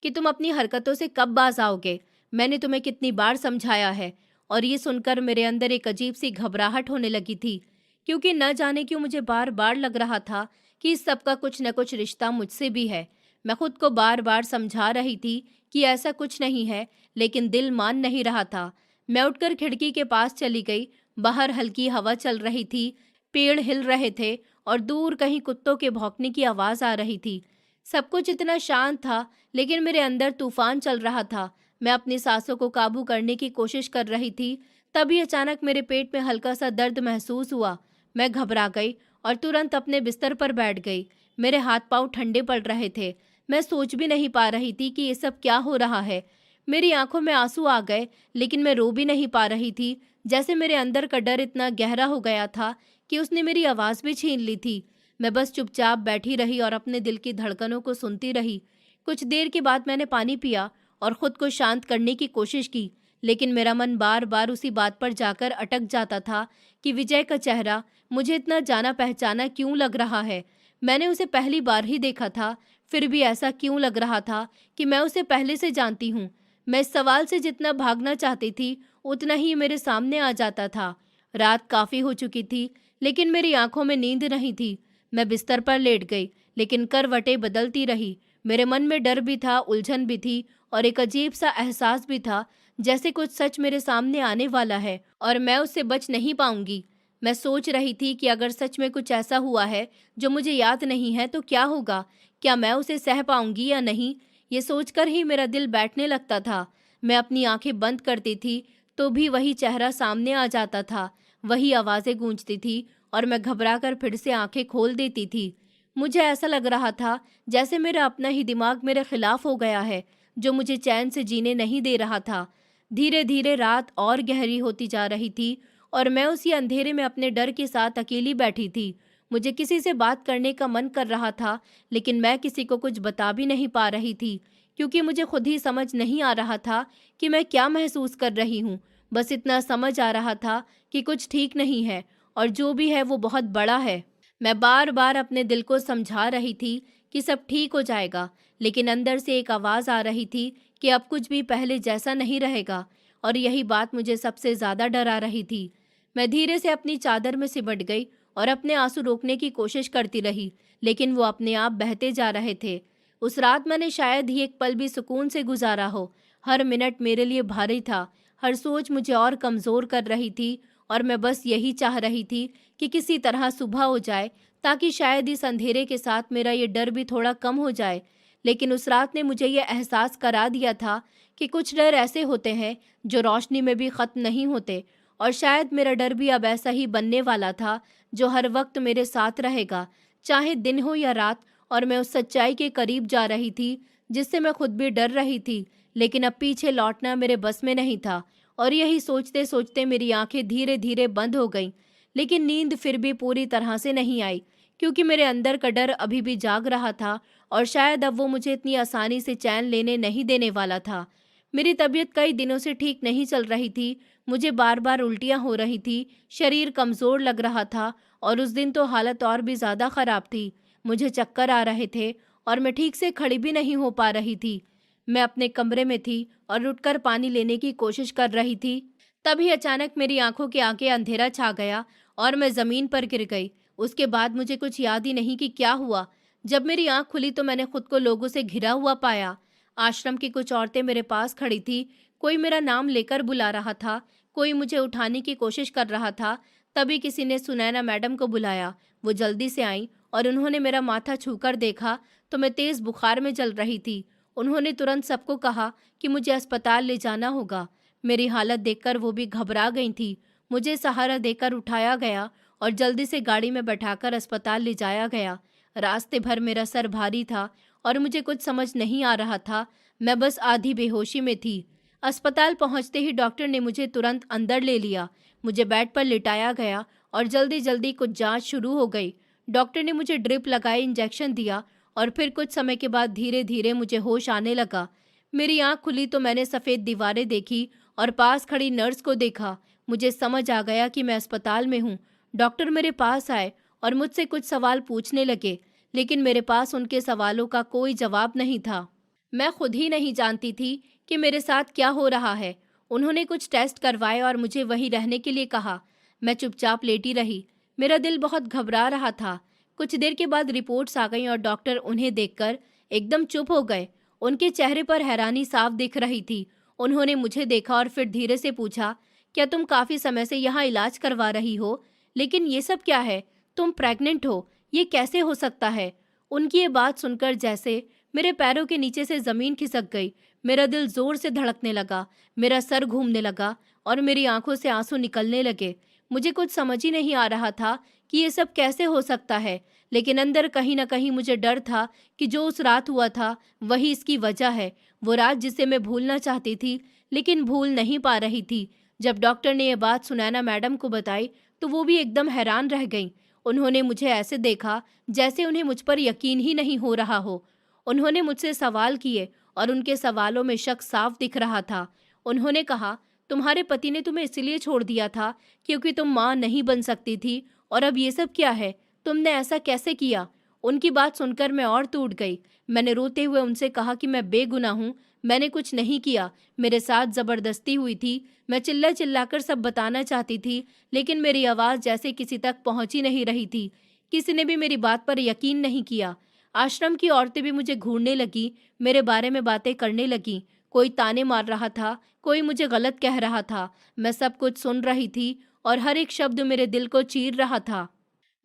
कि तुम अपनी हरकतों से कब बाज आओगे, मैंने तुम्हें कितनी बार समझाया है। और ये सुनकर मेरे अंदर एक अजीब सी घबराहट होने लगी थी, क्योंकि न जाने क्यों मुझे बार बार लग रहा था कि इस सब का कुछ न कुछ रिश्ता मुझसे भी है। मैं खुद को बार बार समझा रही थी कि ऐसा कुछ नहीं है, लेकिन दिल मान नहीं रहा था। मैं उठकर खिड़की के पास चली गई। बाहर हल्की हवा चल रही थी, पेड़ हिल रहे थे और दूर कहीं कुत्तों के भौंकने की आवाज़ आ रही थी। सब कुछ इतना शांत था, लेकिन मेरे अंदर तूफान चल रहा था। मैं अपनी सांसों को काबू करने की कोशिश कर रही थी। तभी अचानक मेरे पेट में हल्का सा दर्द महसूस हुआ। मैं घबरा गई और तुरंत अपने बिस्तर पर बैठ गई। मेरे हाथ पांव ठंडे पड़ रहे थे। मैं सोच भी नहीं पा रही थी कि ये सब क्या हो रहा है। मेरी आंखों में आंसू आ गए, लेकिन मैं रो भी नहीं पा रही थी। जैसे मेरे अंदर का डर इतना गहरा हो गया था कि उसने मेरी आवाज़ भी छीन ली थी। मैं बस चुपचाप बैठी रही और अपने दिल की धड़कनों को सुनती रही। कुछ देर के बाद मैंने पानी पिया और खुद को शांत करने की कोशिश की, लेकिन मेरा मन बार बार उसी बात पर जाकर अटक जाता था कि विजय का चेहरा मुझे इतना जाना पहचाना क्यों लग रहा है। मैंने उसे पहली बार ही देखा था, फिर भी ऐसा क्यों लग रहा था कि मैं उसे पहले से जानती हूँ। मैं इस सवाल से जितना भागना चाहती थी, उतना ही मेरे सामने आ जाता था। रात काफ़ी हो चुकी थी, लेकिन मेरी आंखों में नींद नहीं थी। मैं बिस्तर पर लेट गई, लेकिन करवटें बदलती रही। मेरे मन में डर भी था, उलझन भी थी और एक अजीब सा एहसास भी था, जैसे कुछ सच मेरे सामने आने वाला है और मैं उससे बच नहीं पाऊंगी। मैं सोच रही थी कि अगर सच में कुछ ऐसा हुआ है जो मुझे याद नहीं है तो क्या होगा, क्या मैं उसे सह पाऊंगी या नहीं। ये सोचकर ही मेरा दिल बैठने लगता था। मैं अपनी आंखें बंद करती थी तो भी वही चेहरा सामने आ जाता था, वही आवाज़ें गूंजती थी और मैं घबराकर फिर से आंखें खोल देती थी। मुझे ऐसा लग रहा था जैसे मेरा अपना ही दिमाग मेरे खिलाफ हो गया है, जो मुझे चैन से जीने नहीं दे रहा था। धीरे धीरे रात और गहरी होती जा रही थी और मैं उसी अंधेरे में अपने डर के साथ अकेली बैठी थी। मुझे किसी से बात करने का मन कर रहा था, लेकिन मैं किसी को कुछ बता भी नहीं पा रही थी, क्योंकि मुझे खुद ही समझ नहीं आ रहा था कि मैं क्या महसूस कर रही हूँ। बस इतना समझ आ रहा था कि कुछ ठीक नहीं है और जो भी है वो बहुत बड़ा है। मैं बार बार अपने दिल को समझा रही थी कि सब ठीक हो जाएगा, लेकिन अंदर से एक आवाज़ आ रही थी कि अब कुछ भी पहले जैसा नहीं रहेगा, और यही बात मुझे सबसे ज़्यादा डरा रही थी। मैं धीरे से अपनी चादर में सिमट गई और अपने आंसू रोकने की कोशिश करती रही, लेकिन वो अपने आप बहते जा रहे थे। उस रात मैंने शायद ही एक पल भी सुकून से गुजारा हो। हर मिनट मेरे लिए भारी था, हर सोच मुझे और कमज़ोर कर रही थी और मैं बस यही चाह रही थी कि किसी तरह सुबह हो जाए, ताकि शायद इस अंधेरे के साथ मेरा ये डर भी थोड़ा कम हो जाए। लेकिन उस रात ने मुझे ये एहसास करा दिया था कि कुछ डर ऐसे होते हैं जो रोशनी में भी ख़त्म नहीं होते, और शायद मेरा डर भी अब ऐसा ही बनने वाला था, जो हर वक्त मेरे साथ रहेगा, चाहे दिन हो या रात। और मैं उस सच्चाई के करीब जा रही थी जिससे मैं खुद भी डर रही थी, लेकिन अब पीछे लौटना मेरे बस में नहीं था। और यही सोचते सोचते मेरी आंखें धीरे धीरे बंद हो गईं, लेकिन नींद फिर भी पूरी तरह से नहीं आई, क्योंकि मेरे अंदर का डर अभी भी जाग रहा था और शायद अब वो मुझे इतनी आसानी से चैन लेने नहीं देने वाला था। मेरी तबीयत कई दिनों से ठीक नहीं चल रही थी। मुझे बार बार उल्टियाँ हो रही थी, शरीर कमज़ोर लग रहा था और उस दिन तो हालत और भी ज़्यादा ख़राब थी। मुझे चक्कर आ रहे थे और मैं ठीक से खड़ी भी नहीं हो पा रही थी। मैं अपने कमरे में थी और उठकर पानी लेने की कोशिश कर रही थी। तभी अचानक मेरी आंखों के आगे अंधेरा छा गया और मैं ज़मीन पर गिर गई। उसके बाद मुझे कुछ याद ही नहीं कि क्या हुआ। जब मेरी आंख खुली तो मैंने खुद को लोगों से घिरा हुआ पाया। आश्रम की कुछ औरतें मेरे पास खड़ी थी। कोई मेरा नाम लेकर बुला रहा था, कोई मुझे उठाने की कोशिश कर रहा था। तभी किसी ने सुनैना मैडम को बुलाया। वो जल्दी से आई और उन्होंने मेरा माथा छूकर देखा तो मैं तेज़ बुखार में जल रही थी। उन्होंने तुरंत सबको कहा कि मुझे अस्पताल ले जाना होगा। मेरी हालत देखकर वो भी घबरा गई थी। मुझे सहारा देकर उठाया गया और जल्दी से गाड़ी में बैठाकर अस्पताल ले जाया गया। रास्ते भर मेरा सर भारी था और मुझे कुछ समझ नहीं आ रहा था। मैं बस आधी बेहोशी में थी। अस्पताल पहुंचते ही डॉक्टर ने मुझे तुरंत अंदर ले लिया। मुझे बेड पर लिटाया गया और जल्दी जल्दी कुछ जांच शुरू हो गई। डॉक्टर ने मुझे ड्रिप लगाई, इंजेक्शन दिया और फिर कुछ समय के बाद धीरे धीरे मुझे होश आने लगा। मेरी आंख खुली तो मैंने सफ़ेद दीवारें देखी और पास खड़ी नर्स को देखा। मुझे समझ आ गया कि मैं अस्पताल में हूँ। डॉक्टर मेरे पास आए और मुझसे कुछ सवाल पूछने लगे, लेकिन मेरे पास उनके सवालों का कोई जवाब नहीं था। मैं खुद ही नहीं जानती थी कि मेरे साथ क्या हो रहा है। उन्होंने कुछ टेस्ट करवाए और मुझे वहीं रहने के लिए कहा। मैं चुपचाप लेटी रही। मेरा दिल बहुत घबरा रहा था। कुछ देर के बाद रिपोर्ट्स आ गईं और डॉक्टर उन्हें देखकर एकदम चुप हो गए। उनके चेहरे पर हैरानी साफ दिख रही थी। उन्होंने मुझे देखा और फिर धीरे से पूछा, क्या तुम काफ़ी समय से यहाँ इलाज करवा रही हो? लेकिन ये सब क्या है? तुम प्रेग्नेंट हो, ये कैसे हो सकता है? उनकी ये बात सुनकर जैसे मेरे पैरों के नीचे से ज़मीन खिसक गई। मेरा दिल ज़ोर से धड़कने लगा, मेरा सर घूमने लगा और मेरी आंखों से आंसू निकलने लगे। मुझे कुछ समझ ही नहीं आ रहा था कि ये सब कैसे हो सकता है, लेकिन अंदर कहीं न कहीं मुझे डर था कि जो उस रात हुआ था वही इसकी वजह है। वो रात जिसे मैं भूलना चाहती थी, लेकिन भूल नहीं पा रही थी। जब डॉक्टर ने ये बात सुनैना मैडम को बताई तो वो भी एकदम हैरान रह गईं। उन्होंने मुझे ऐसे देखा जैसे उन्हें मुझ पर यकीन ही नहीं हो रहा हो। उन्होंने मुझसे सवाल किए और उनके सवालों में शक साफ दिख रहा था। उन्होंने कहा, तुम्हारे पति ने तुम्हें इसलिए छोड़ दिया था क्योंकि तुम माँ नहीं बन सकती थी, और अब ये सब क्या है? तुमने ऐसा कैसे किया? उनकी बात सुनकर मैं और टूट गई। मैंने रोते हुए उनसे कहा कि मैं बेगुनाह हूँ, मैंने कुछ नहीं किया, मेरे साथ ज़बरदस्ती हुई थी। मैं चिल्ला चिल्लाकर सब बताना चाहती थी, लेकिन मेरी आवाज़ जैसे किसी तक पहुँच ही नहीं रही थी। किसी ने भी मेरी बात पर यकीन नहीं किया। आश्रम की औरतें भी मुझे घूरने लगी, मेरे बारे में बातें करने लगी। कोई ताने मार रहा था, कोई मुझे गलत कह रहा था। मैं सब कुछ सुन रही थी और हर एक शब्द मेरे दिल को चीर रहा था।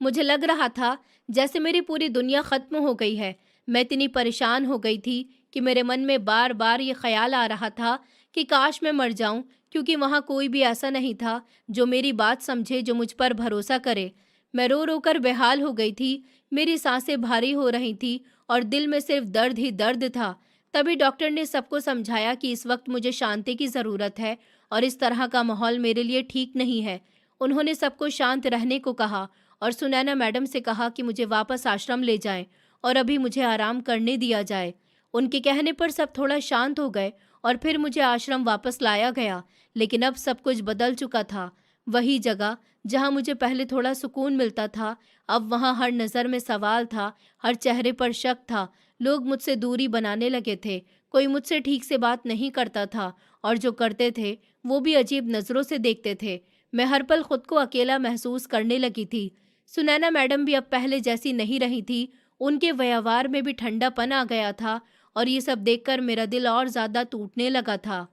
मुझे लग रहा था जैसे मेरी पूरी दुनिया खत्म हो गई है। मैं इतनी परेशान हो गई थी कि मेरे मन में बार बार ये ख्याल आ रहा था कि काश मैं मर जाऊं, क्योंकि वहाँ कोई भी ऐसा नहीं था जो मेरी बात समझे, जो मुझ पर भरोसा करे। मैं रो रो कर बेहाल हो गई थी। मेरी सांसें भारी हो रही थी और दिल में सिर्फ दर्द ही दर्द था। तभी डॉक्टर ने सबको समझाया कि इस वक्त मुझे शांति की ज़रूरत है और इस तरह का माहौल मेरे लिए ठीक नहीं है। उन्होंने सबको शांत रहने को कहा और सुनैना मैडम से कहा कि मुझे वापस आश्रम ले जाएं और अभी मुझे आराम करने दिया जाए। उनके कहने पर सब थोड़ा शांत हो गए और फिर मुझे आश्रम वापस लाया गया। लेकिन अब सब कुछ बदल चुका था। वही जगह जहाँ मुझे पहले थोड़ा सुकून मिलता था, अब वहाँ हर नज़र में सवाल था, हर चेहरे पर शक था। लोग मुझसे दूरी बनाने लगे थे। कोई मुझसे ठीक से बात नहीं करता था और जो करते थे वो भी अजीब नज़रों से देखते थे। मैं हर पल खुद को अकेला महसूस करने लगी थी। सुनैना मैडम भी अब पहले जैसी नहीं रही थी। उनके व्यवहार में भी ठंडापन आ गया था और ये सब देखकर मेरा दिल और ज़्यादा टूटने लगा था।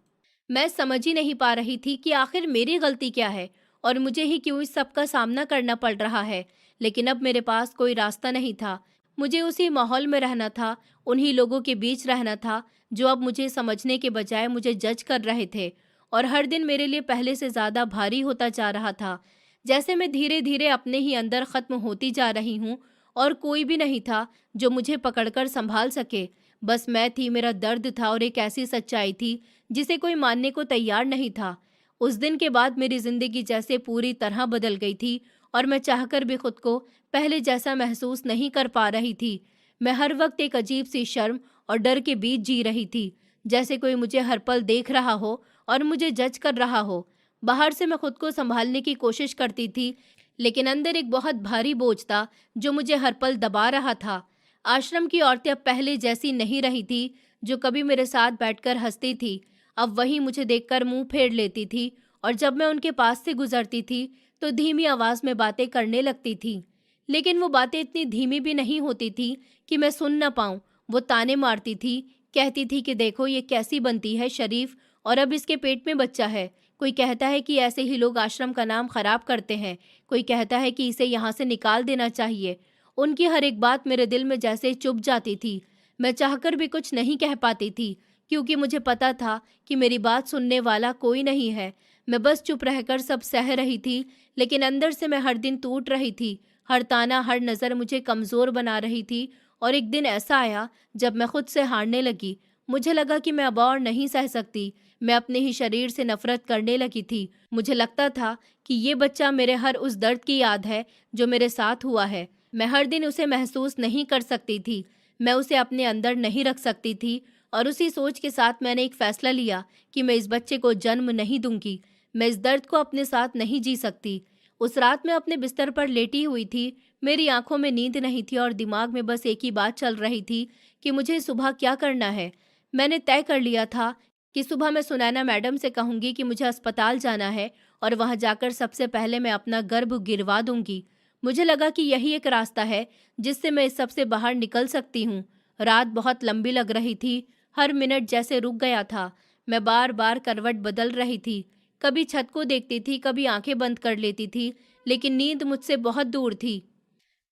मैं समझ ही नहीं पा रही थी कि आखिर मेरी गलती क्या है और मुझे ही क्यों इस सब का सामना करना पड़ रहा है। लेकिन अब मेरे पास कोई रास्ता नहीं था। मुझे उसी माहौल में रहना था, उन्हीं लोगों के बीच रहना था जो अब मुझे समझने के बजाय मुझे जज कर रहे थे। और हर दिन मेरे लिए पहले से ज़्यादा भारी होता जा रहा था। जैसे मैं धीरे धीरे अपने ही अंदर ख़त्म होती जा रही हूँ और कोई भी नहीं था जो मुझे पकड़कर संभाल सके। बस मैं थी, मेरा दर्द था और एक ऐसी सच्चाई थी जिसे कोई मानने को तैयार नहीं था। उस दिन के बाद मेरी ज़िंदगी जैसे पूरी तरह बदल गई थी और मैं चाहकर भी खुद को पहले जैसा महसूस नहीं कर पा रही थी। मैं हर वक्त एक अजीब सी शर्म और डर के बीच जी रही थी। जैसे कोई मुझे हर पल देख रहा हो और मुझे जज कर रहा हो। बाहर से मैं खुद को संभालने की कोशिश करती थी, लेकिन अंदर एक बहुत भारी बोझ था जो मुझे हर पल दबा रहा था। आश्रम की औरतें अब पहले जैसी नहीं रही थी, जो कभी मेरे साथ बैठकर हंसती थी, अब वही मुझे देखकर मुंह फेर लेती थी, और जब मैं उनके पास से गुजरती थी तो धीमी आवाज में बातें करने लगती थी। लेकिन वो बातें इतनी धीमी भी नहीं होती थी कि मैं सुन ना पाऊं। वो ताने मारती थी, कहती थी कि देखो ये कैसी बनती है शरीफ, और अब इसके पेट में बच्चा है। कोई कहता है कि ऐसे ही लोग आश्रम का नाम खराब करते हैं, कोई कहता है कि इसे यहाँ से निकाल देना चाहिए। उनकी हर एक बात मेरे दिल में जैसे चुभ जाती थी। मैं चाहकर भी कुछ नहीं कह पाती थी, क्योंकि मुझे पता था कि मेरी बात सुनने वाला कोई नहीं है। मैं बस चुप रहकर सब सह रही थी, लेकिन अंदर से मैं हर दिन टूट रही थी। हर ताना, हर नज़र मुझे कमज़ोर बना रही थी। और एक दिन ऐसा आया जब मैं खुद से हारने लगी। मुझे लगा कि मैं अब और नहीं सह सकती। मैं अपने ही शरीर से नफरत करने लगी थी। मुझे लगता था कि ये बच्चा मेरे हर उस दर्द की याद है जो मेरे साथ हुआ है। मैं हर दिन उसे महसूस नहीं कर सकती थी। मैं उसे अपने अंदर नहीं रख सकती थी। और उसी सोच के साथ मैंने एक फैसला लिया कि मैं इस बच्चे को जन्म नहीं दूंगी। मैं इस दर्द को अपने साथ नहीं जी सकती। उस रात मैं अपने बिस्तर पर लेटी हुई थी। मेरी आंखों में नींद नहीं थी और दिमाग में बस एक ही बात चल रही थी कि मुझे सुबह क्या करना है। मैंने तय कर लिया था कि सुबह मैं सुनैना मैडम से कहूंगी कि मुझे अस्पताल जाना है, और वहां जाकर सबसे पहले मैं अपना गर्भ गिरवा दूंगी। मुझे लगा कि यही एक रास्ता है जिससे मैं इस सब से बाहर निकल सकती हूँ। रात बहुत लंबी लग रही थी। हर मिनट जैसे रुक गया था। मैं बार बार करवट बदल रही थी। कभी छत को देखती थी, कभी आंखें बंद कर लेती थी, लेकिन नींद मुझसे बहुत दूर थी।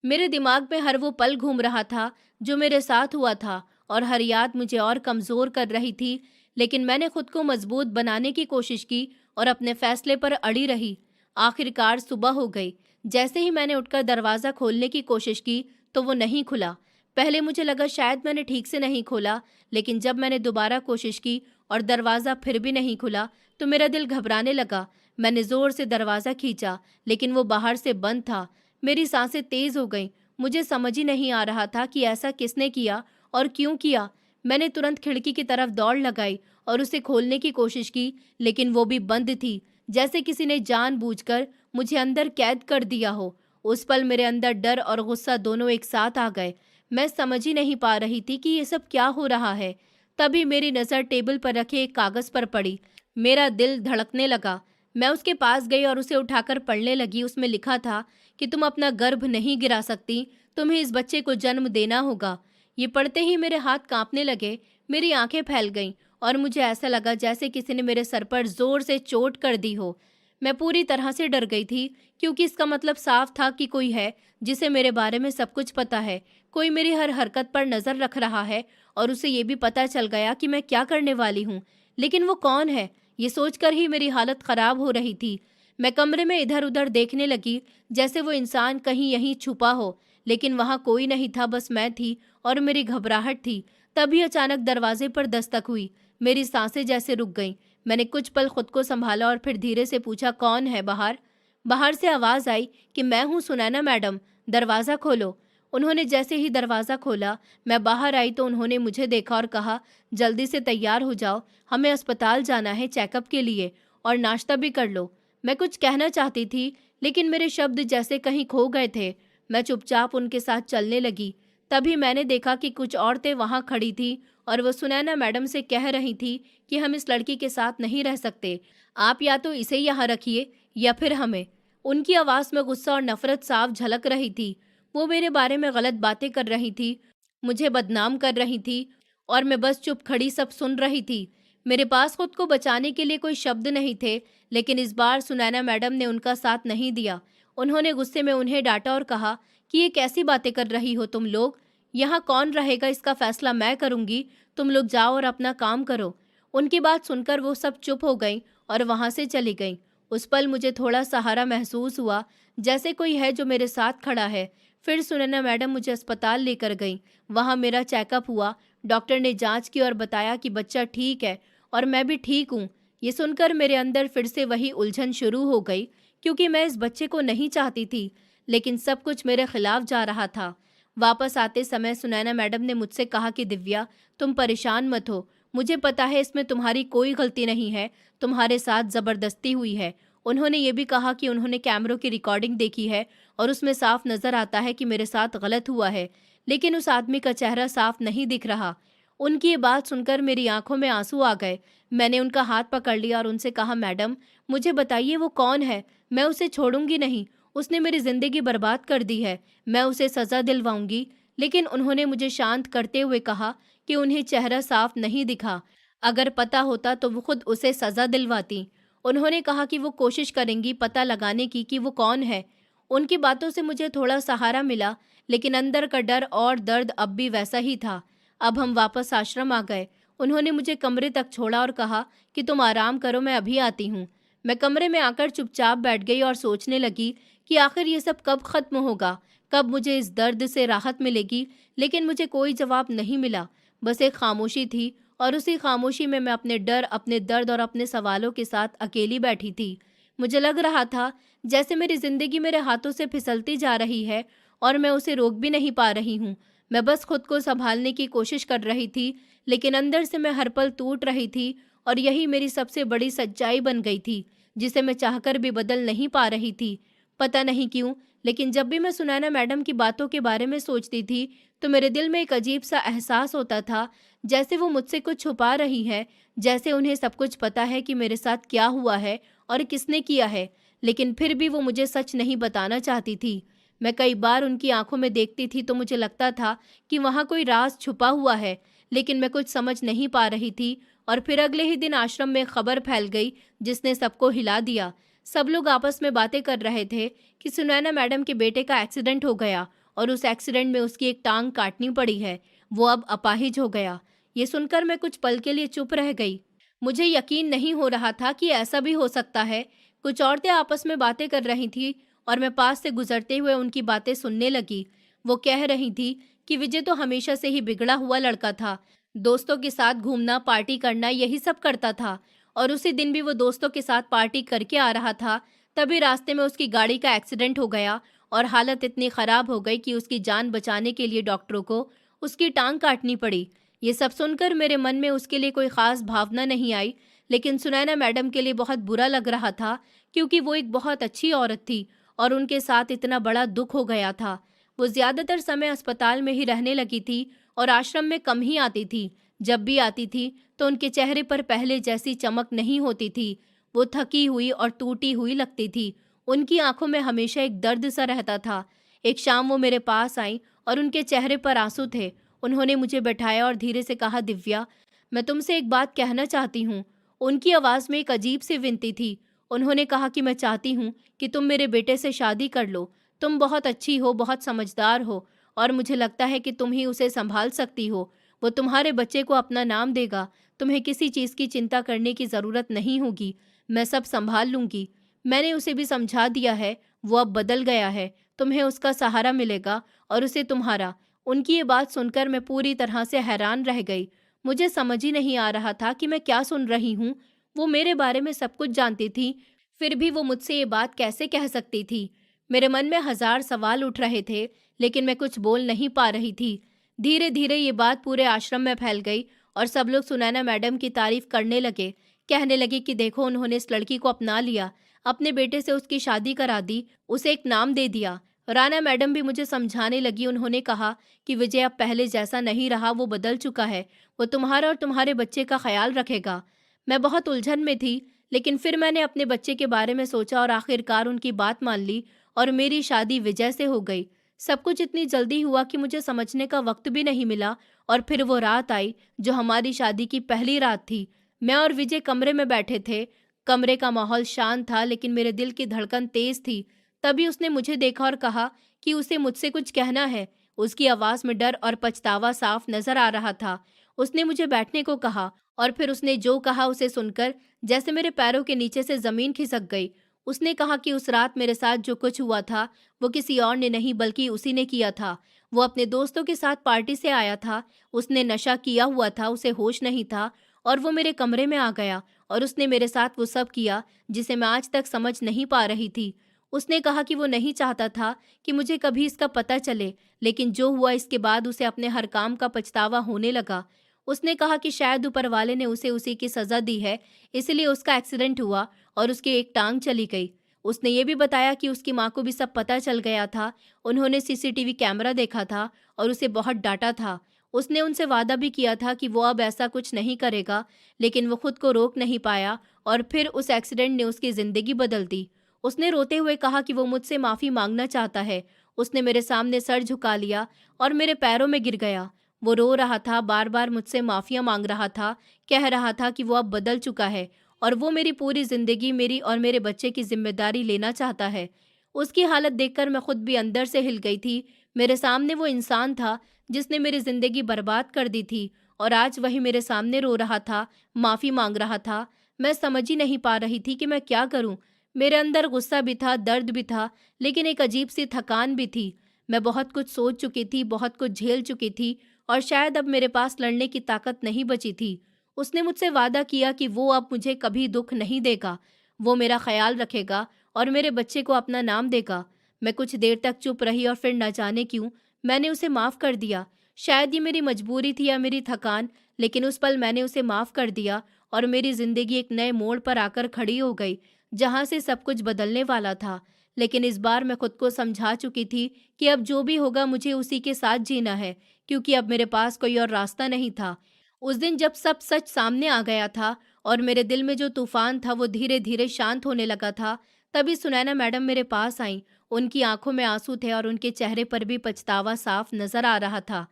मेरे दिमाग में हर वो पल घूम रहा था जो मेरे साथ हुआ था, और हर याद मुझे और कमज़ोर कर रही थी। लेकिन मैंने खुद को मजबूत बनाने की कोशिश की और अपने फैसले पर अड़ी रही। आखिरकार सुबह हो गई। जैसे ही मैंने उठकर दरवाज़ा खोलने की कोशिश की तो वो नहीं खुला। पहले मुझे लगा शायद मैंने ठीक से नहीं खोला, लेकिन जब मैंने दोबारा कोशिश की और दरवाज़ा फिर भी नहीं खुला तो मेरा दिल घबराने लगा। मैंने ज़ोर से दरवाज़ा खींचा, लेकिन वो बाहर से बंद था। मेरी सांसें तेज हो गईं। मुझे समझ ही नहीं आ रहा था कि ऐसा किसने किया और क्यों किया। मैंने तुरंत खिड़की की तरफ दौड़ लगाई और उसे खोलने की कोशिश की, लेकिन वो भी बंद थी, जैसे किसी ने जानबूझकर मुझे अंदर कैद कर दिया हो। उस पल मेरे अंदर डर और गुस्सा दोनों एक साथ आ गए। मैं समझ ही नहीं पा रही थी कि ये सब क्या हो रहा है। तभी मेरी नज़र टेबल पर रखे एक कागज़ पर पड़ी। मेरा दिल धड़कने लगा। मैं उसके पास गई और उसे उठाकर पढ़ने लगी। उसमें लिखा था कि तुम अपना गर्भ नहीं गिरा सकती, तुम्हें इस बच्चे को जन्म देना होगा। ये पढ़ते ही मेरे हाथ कांपने लगे, मेरी आंखें फैल गईं और मुझे ऐसा लगा जैसे किसी ने मेरे सर पर जोर से चोट कर दी हो। मैं पूरी तरह से डर गई थी, क्योंकि इसका मतलब साफ था कि कोई है जिसे मेरे बारे में सब कुछ पता है। कोई मेरी हर हरकत पर नज़र रख रहा है और उसे ये भी पता चल गया कि मैं क्या करने वाली हूँ। लेकिन वो कौन है, ये सोचकर ही मेरी हालत ख़राब हो रही थी। मैं कमरे में इधर उधर देखने लगी, जैसे वो इंसान कहीं यहीं छुपा हो, लेकिन वहाँ कोई नहीं था, बस मैं थी और मेरी घबराहट थी। तभी अचानक दरवाजे पर दस्तक हुई। मेरी सांसें जैसे रुक गईं। मैंने कुछ पल खुद को संभाला और फिर धीरे से पूछा, कौन है बाहर? बाहर से आवाज़ आई कि मैं हूँ सुनैना मैडम, दरवाज़ा खोलो। उन्होंने जैसे ही दरवाज़ा खोला, मैं बाहर आई तो उन्होंने मुझे देखा और कहा, जल्दी से तैयार हो जाओ, हमें अस्पताल जाना है चेकअप के लिए, और नाश्ता भी कर लो। मैं कुछ कहना चाहती थी, लेकिन मेरे शब्द जैसे कहीं खो गए थे। मैं चुपचाप उनके साथ चलने लगी। तभी मैंने देखा कि कुछ औरतें वहाँ खड़ी थी और वो सुनैना मैडम से कह रही थी कि हम इस लड़की के साथ नहीं रह सकते, आप या तो इसे यहाँ रखिए या फिर हमें। उनकी आवाज़ में गुस्सा और नफरत साफ झलक रही थी। वो मेरे बारे में गलत बातें कर रही थी, मुझे बदनाम कर रही थी, और मैं बस चुप खड़ी सब सुन रही थी। मेरे पास खुद को बचाने के लिए कोई शब्द नहीं थे, लेकिन इस बार सुनैना मैडम ने उनका साथ नहीं दिया। उन्होंने गुस्से में उन्हें डांटा और कहा कि ये कैसी बातें कर रही हो तुम लोग, यहाँ कौन रहेगा इसका फैसला मैं करूँगी, तुम लोग जाओ और अपना काम करो। उनकी बात सुनकर वो सब चुप हो गईं और वहाँ से चली गईं। उस पल मुझे थोड़ा सहारा महसूस हुआ, जैसे कोई है जो मेरे साथ खड़ा है। फिर सुनैना मैडम मुझे अस्पताल लेकर गईं। वहाँ मेरा चेकअप हुआ। डॉक्टर ने जांच की और बताया कि बच्चा ठीक है और मैं भी ठीक हूँ। ये सुनकर मेरे अंदर फिर से वही उलझन शुरू हो गई, क्योंकि मैं इस बच्चे को नहीं चाहती थी, लेकिन सब कुछ मेरे खिलाफ जा रहा था। वापस आते समय सुनैना मैडम ने मुझसे कहा कि दिव्या, तुम परेशान मत हो, मुझे पता है इसमें तुम्हारी कोई गलती नहीं है, तुम्हारे साथ ज़बरदस्ती हुई है। उन्होंने ये भी कहा कि उन्होंने कैमरों की रिकॉर्डिंग देखी है और उसमें साफ नज़र आता है कि मेरे साथ गलत हुआ है, लेकिन उस आदमी का चेहरा साफ नहीं दिख रहा। उनकी ये बात सुनकर मेरी आंखों में आंसू आ गए। मैंने उनका हाथ पकड़ लिया और उनसे कहा, मैडम मुझे बताइए वो कौन है, मैं उसे छोड़ूंगी नहीं। उसने मेरी ज़िंदगी बर्बाद कर दी है, मैं उसे सज़ा दिलवाऊंगी। लेकिन उन्होंने मुझे शांत करते हुए कहा कि उन्हें चेहरा साफ नहीं दिखा, अगर पता होता तो वो खुद उसे सज़ा दिलवाती। उन्होंने कहा कि वो कोशिश करेंगी पता लगाने की कि वो कौन है। उनकी बातों से मुझे थोड़ा सहारा मिला, लेकिन अंदर का डर और दर्द अब भी वैसा ही था। अब हम वापस आश्रम आ गए। उन्होंने मुझे कमरे तक छोड़ा और कहा कि तुम आराम करो, मैं अभी आती हूँ। मैं कमरे में आकर चुपचाप बैठ गई और सोचने लगी कि आखिर ये सब कब खत्म होगा, कब मुझे इस दर्द से राहत मिलेगी। लेकिन मुझे कोई जवाब नहीं मिला, बस एक खामोशी थी, और उसी खामोशी में मैं अपने डर, अपने दर्द और अपने सवालों के साथ अकेली बैठी थी। मुझे लग रहा था जैसे मेरी जिंदगी मेरे हाथों से फिसलती जा रही है और मैं उसे रोक भी नहीं पा रही हूँ। मैं बस खुद को संभालने की कोशिश कर रही थी, लेकिन अंदर से मैं हर पल टूट रही थी, और यही मेरी सबसे बड़ी सच्चाई बन गई थी, जिसे मैं चाहकर भी बदल नहीं पा रही थी। पता नहीं क्यों, लेकिन जब भी मैं सुनैना मैडम की बातों के बारे में सोचती थी, तो मेरे दिल में एक अजीब सा एहसास होता था, जैसे वो मुझसे कुछ छुपा रही हैं, जैसे उन्हें सब कुछ पता है कि मेरे साथ क्या हुआ है और किसने किया है, लेकिन फिर भी वो मुझे सच नहीं बताना चाहती थी। मैं कई बार उनकी आंखों में देखती थी तो मुझे लगता था कि वहाँ कोई राज छुपा हुआ है, लेकिन मैं कुछ समझ नहीं पा रही थी। और फिर अगले ही दिन आश्रम में खबर फैल गई, जिसने सबको हिला दिया। सब लोग आपस में बातें कर रहे थे कि सुनैना मैडम के बेटे का एक्सीडेंट हो गया और उस एक्सीडेंट में उसकी एक टांग काटनी पड़ी है, वो अब अपाहिज हो गया। ये सुनकर मैं कुछ पल के लिए चुप रह गई। मुझे यकीन नहीं हो रहा था कि ऐसा भी हो सकता है। कुछ औरतें आपस में बातें कर रही थी और मैं पास से गुजरते हुए उनकी बातें सुनने लगी। वो कह रही थी कि विजय तो हमेशा से ही बिगड़ा हुआ लड़का था, दोस्तों के साथ घूमना, पार्टी करना, यही सब करता था। और उसी दिन भी वो दोस्तों के साथ पार्टी करके आ रहा था, तभी रास्ते में उसकी गाड़ी का एक्सीडेंट हो गया और हालत इतनी खराब हो गई कि उसकी जान बचाने के लिए डॉक्टरों को उसकी टांग काटनी पड़ी। ये सब सुनकर मेरे मन में उसके लिए कोई खास भावना नहीं आई, लेकिन सुनैना मैडम के लिए बहुत बुरा लग रहा था, क्योंकि वो एक बहुत अच्छी औरत थी और उनके साथ इतना बड़ा दुख हो गया था। वो ज़्यादातर समय अस्पताल में ही रहने लगी थी और आश्रम में कम ही आती थी। जब भी आती थी तो उनके चेहरे पर पहले जैसी चमक नहीं होती थी। वो थकी हुई और टूटी हुई लगती थी। उनकी आंखों में हमेशा एक दर्द सा रहता था। एक शाम वो मेरे पास आई और उनके चेहरे पर आंसू थे। उन्होंने मुझे बैठाया और धीरे से कहा, दिव्या, मैं तुमसे एक बात कहना चाहती हूँ। उनकी आवाज़ में एक अजीब सी विनती थी। उन्होंने कहा कि मैं चाहती हूँ कि तुम मेरे बेटे से शादी कर लो। तुम बहुत अच्छी हो, बहुत समझदार हो, और मुझे लगता है कि तुम ही उसे संभाल सकती हो। वो तुम्हारे बच्चे को अपना नाम देगा। तुम्हें किसी चीज़ की चिंता करने की ज़रूरत नहीं होगी। मैं सब संभाल लूँगी। मैंने उसे भी समझा दिया है, वो अब बदल गया है। तुम्हें उसका सहारा मिलेगा और उसे तुम्हारा। उनकी ये बात सुनकर मैं पूरी तरह से हैरान रह गई। मुझे समझ ही नहीं आ रहा था कि मैं क्या सुन रही हूँ। वो मेरे बारे में सब कुछ जानती थी, फिर भी वो मुझसे ये बात कैसे कह सकती थी? मेरे मन में हजार सवाल उठ रहे थे, लेकिन मैं कुछ बोल नहीं पा रही थी। धीरे धीरे ये बात पूरे आश्रम में फैल गई और सब लोग सुनैना मैडम की तारीफ करने लगे। कहने लगे कि देखो, उन्होंने इस लड़की को अपना लिया, अपने बेटे से उसकी शादी करा दी, उसे एक नाम दे दिया। राना मैडम भी मुझे समझाने लगी। उन्होंने कहा कि विजय अब पहले जैसा नहीं रहा, वो बदल चुका है, वो तुम्हारा और तुम्हारे बच्चे का ख्याल रखेगा। मैं बहुत उलझन में थी, लेकिन फिर मैंने अपने बच्चे के बारे में सोचा और आखिरकार उनकी बात मान ली और मेरी शादी विजय से हो गई। सब कुछ इतनी जल्दी हुआ कि मुझे समझने का वक्त भी नहीं मिला, और फिर वो रात आई जो हमारी शादी की पहली रात थी। मैं और विजय कमरे में बैठे थे। कमरे का माहौल शांत था, लेकिन मेरे दिल की धड़कन तेज थी। तभी उसने मुझे देखा और कहा कि उसे मुझसे कुछ कहना है। उसकी आवाज़ में डर और पछतावा साफ नजर आ रहा था। उसने मुझे बैठने को कहा और फिर उसने जो कहा उसे सुनकर जैसे मेरे पैरों के नीचे से ज़मीन खिसक गई। उसने कहा कि उस रात मेरे साथ जो कुछ हुआ था वो किसी और ने नहीं बल्कि उसी ने किया था। वो अपने दोस्तों के साथ पार्टी से आया था, उसने नशा किया हुआ था, उसे होश नहीं था, और वो मेरे कमरे में आ गया और उसने मेरे साथ वो सब किया जिसे मैं आज तक समझ नहीं पा रही थी। उसने कहा कि वो नहीं चाहता था कि मुझे कभी इसका पता चले, लेकिन जो हुआ इसके बाद उसे अपने हर काम का पछतावा होने लगा। उसने कहा कि शायद ऊपर वाले ने उसे उसी की सज़ा दी है, इसलिए उसका एक्सीडेंट हुआ और उसकी एक टांग चली गई। उसने ये भी बताया कि उसकी माँ को भी सब पता चल गया था। उन्होंने सीसीटीवी कैमरा देखा था और उसे बहुत डांटा था। उसने उनसे वादा भी किया था कि वो अब ऐसा कुछ नहीं करेगा, लेकिन वो खुद को रोक नहीं पाया और फिर उस एक्सीडेंट ने उसकी ज़िंदगी बदल दी। उसने रोते हुए कहा कि वो मुझसे माफ़ी मांगना चाहता है। उसने मेरे सामने सर झुका लिया और मेरे पैरों में गिर गया। वो रो रहा था, बार-बार मुझसे माफ़िया मांग रहा था, कह रहा था कि वो अब बदल चुका है और वो मेरी पूरी ज़िंदगी, मेरी और मेरे बच्चे की ज़िम्मेदारी लेना चाहता है। उसकी हालत देखकर मैं खुद भी अंदर से हिल गई थी। मेरे सामने वो इंसान था जिसने मेरी ज़िंदगी बर्बाद कर दी थी और आज वही मेरे सामने रो रहा था, माफ़ी मांग रहा था। मैं समझ ही नहीं पा रही थी कि मैं क्या करूँ? मेरे अंदर गुस्सा भी था, दर्द भी था, लेकिन एक अजीब-सी थकान भी थी। मैं बहुत कुछ सोच चुकी थी, बहुत कुछ झेल चुकी थी और शायद अब मेरे पास लड़ने की ताकत नहीं बची थी। उसने मुझसे वादा किया कि वो अब मुझे कभी दुख नहीं देगा। वो मेरा ख़्याल रखेगा और मेरे बच्चे को अपना नाम देगा। मैं कुछ देर तक चुप रही और फिर न जाने क्यों, मैंने उसे माफ़ कर दिया। शायद ये मेरी मजबूरी थी या मेरी थकान, लेकिन उस पल मैंने उसे माफ़ कर दिया और मेरी ज़िंदगी एक नए मोड़ पर आकर खड़ी हो गई, जहाँ से सब कुछ बदलने वाला था। लेकिन इस बार मैं खुद को समझा चुकी थी कि अब जो भी होगा मुझे उसी के साथ जीना है, क्योंकि अब मेरे पास कोई और रास्ता नहीं था। उस दिन जब सब सच सामने आ गया था और मेरे दिल में जो तूफान था वो धीरे-धीरे शांत होने लगा था, तभी सुनैना मैडम मेरे पास आईं। उनकी आंखों में आंसू थे और उनके चेहरे पर भी पछतावा साफ नजर आ रहा था।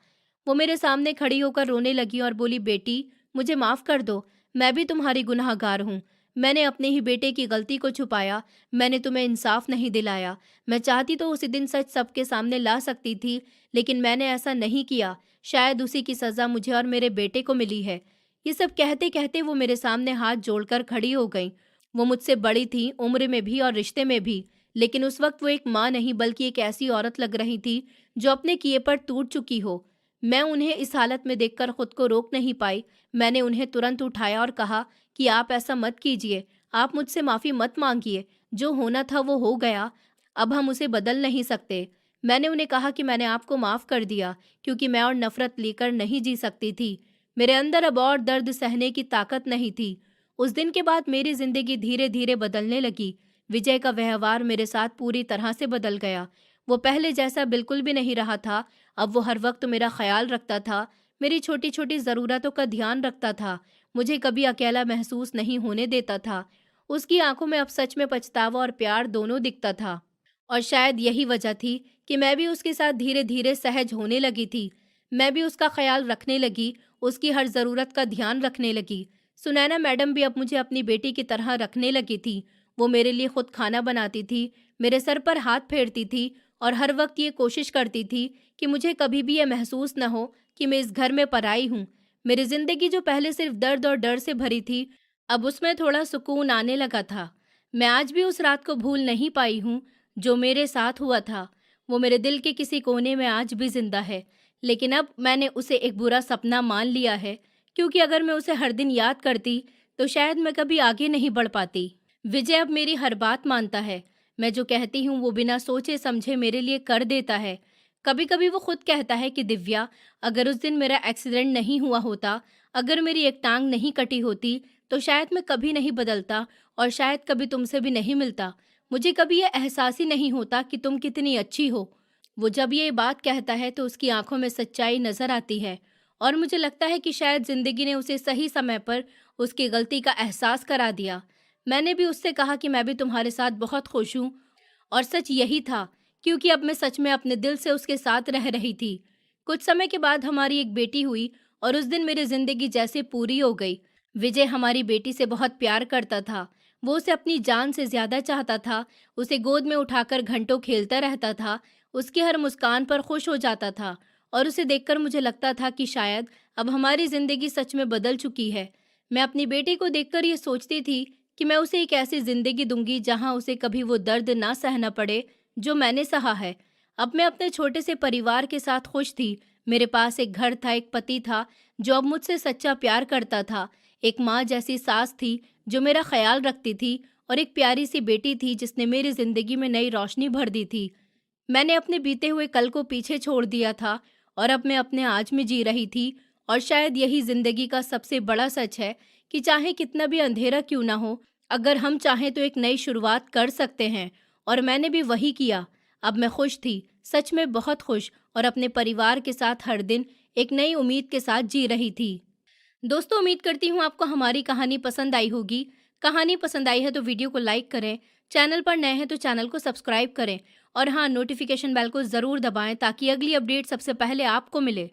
वो मेरे सामने खड़ी होकर रोने लगी और बोली, बेटी, मुझे माफ़ कर दो। मैं भी तुम्हारी गुनहगार हूँ। मैंने अपने ही बेटे की गलती को छुपाया। मैंने तुम्हें इंसाफ नहीं दिलाया। मैं चाहती तो उसी दिन सच सबके सामने ला सकती थी, लेकिन मैंने ऐसा नहीं किया। शायद उसी की सज़ा मुझे और मेरे बेटे को मिली है। ये सब कहते-कहते वो मेरे सामने हाथ जोड़कर खड़ी हो गईं। वो मुझसे बड़ी थीं, उम्र में भी और रिश्ते में भी, लेकिन उस वक़्त वो एक माँ नहीं बल्कि एक ऐसी औरत लग रही थी, जो अपने किए पर टूट चुकी हो। मैं उन्हें इस हालत में देखकर खुद को रोक नहीं पाई। मैंने उन्हें तुरंत उठाया और कहा कि आप ऐसा मत कीजिए, आप मुझसे माफ़ी मत माँगिए। जो होना था वो हो गया, अब हम उसे बदल नहीं सकते। मैंने उन्हें कहा कि मैंने आपको माफ़ कर दिया, क्योंकि मैं और नफ़रत लेकर नहीं जी सकती थी। मेरे अंदर अब और दर्द सहने की ताकत नहीं थी। उस दिन के बाद मेरी ज़िंदगी धीरे-धीरे बदलने लगी। विजय का व्यवहार मेरे साथ पूरी तरह से बदल गया। वो पहले जैसा बिल्कुल भी नहीं रहा था। अब वो हर वक़्त मेरा ख़्याल रखता था, मेरी छोटी-छोटी ज़रूरतों का ध्यान रखता था, मुझे कभी अकेला महसूस नहीं होने देता था। उसकी आँखों में अब सच में पछतावा और प्यार दोनों दिखता था। और शायद यही वजह थी कि मैं भी उसके साथ धीरे-धीरे सहज होने लगी थी। मैं भी उसका ख़्याल रखने लगी, उसकी हर ज़रूरत का ध्यान रखने लगी। सुनैना मैडम भी अब मुझे अपनी बेटी की तरह रखने लगी थी। वो मेरे लिए खुद खाना बनाती थी, मेरे सर पर हाथ फेरती थी और हर वक़्त ये कोशिश करती थी कि मुझे कभी भी ये महसूस न हो कि मैं इस घर में पराई हूँ। मेरी ज़िंदगी जो पहले सिर्फ़ दर्द और डर से भरी थी, अब उसमें थोड़ा सुकून आने लगा था। मैं आज भी उस रात को भूल नहीं पाई हूँ, जो मेरे साथ हुआ था। वो मेरे दिल के किसी कोने में आज भी ज़िंदा है, लेकिन अब मैंने उसे एक बुरा सपना मान लिया है, क्योंकि अगर मैं उसे हर दिन याद करती, तो शायद मैं कभी आगे नहीं बढ़ पाती। विजय अब मेरी हर बात मानता है। मैं जो कहती हूँ वो बिना सोचे समझे मेरे लिए कर देता है। कभी-कभी वो खुद कहता है कि दिव्या, अगर उस दिन मेरा एक्सीडेंट नहीं हुआ होता, अगर मेरी एक टाँग नहीं कटी होती, तो शायद मैं कभी नहीं बदलता और शायद कभी तुमसे भी नहीं मिलता। मुझे कभी ये एहसास ही नहीं होता कि तुम कितनी अच्छी हो। वो जब ये बात कहता है तो उसकी आंखों में सच्चाई नजर आती है और मुझे लगता है कि शायद जिंदगी ने उसे सही समय पर उसकी गलती का एहसास करा दिया। मैंने भी उससे कहा कि मैं भी तुम्हारे साथ बहुत खुश हूँ और सच यही था, क्योंकि अब मैं सच में अपने दिल से उसके साथ रह रही थी। कुछ समय के बाद हमारी एक बेटी हुई और उस दिन मेरी जिंदगी जैसे पूरी हो गई। विजय हमारी बेटी से बहुत प्यार करता था। वो उसे अपनी जान से ज्यादा चाहता था। उसे गोद में उठाकर घंटों खेलता रहता था। उसकी हर मुस्कान पर खुश हो जाता था और उसे देखकर मुझे लगता था कि शायद अब हमारी जिंदगी सच में बदल चुकी है। मैं अपनी बेटी को देखकर ये सोचती थी कि मैं उसे एक ऐसी जिंदगी दूंगी जहां उसे कभी वो दर्द ना सहना पड़े जो मैंने सहा है। अब मैं अपने छोटे से परिवार के साथ खुश थी। मेरे पास एक घर था, एक पति था जो अब मुझसे सच्चा प्यार करता था, एक माँ जैसी सास थी जो मेरा ख्याल रखती थी और एक प्यारी सी बेटी थी जिसने मेरी जिंदगी में नई रोशनी भर दी थी। मैंने अपने बीते हुए कल को पीछे छोड़ दिया था और अब मैं अपने आज में जी रही थी और शायद यही जिंदगी का सबसे बड़ा सच है कि चाहे कितना भी अंधेरा क्यों ना हो, अगर हम चाहें तो एक नई शुरुआत कर सकते हैं। और मैंने भी वही किया। अब मैं खुश थी, सच में बहुत खुश, और अपने परिवार के साथ हर दिन एक नई उम्मीद के साथ जी रही थी। दोस्तों, उम्मीद करती हूँ आपको हमारी कहानी पसंद आई होगी। कहानी पसंद आई है तो वीडियो को लाइक करें, चैनल पर नए हैं तो चैनल को सब्सक्राइब करें, और हाँ, नोटिफिकेशन बेल को ज़रूर दबाएं ताकि अगली अपडेट सबसे पहले आपको मिले।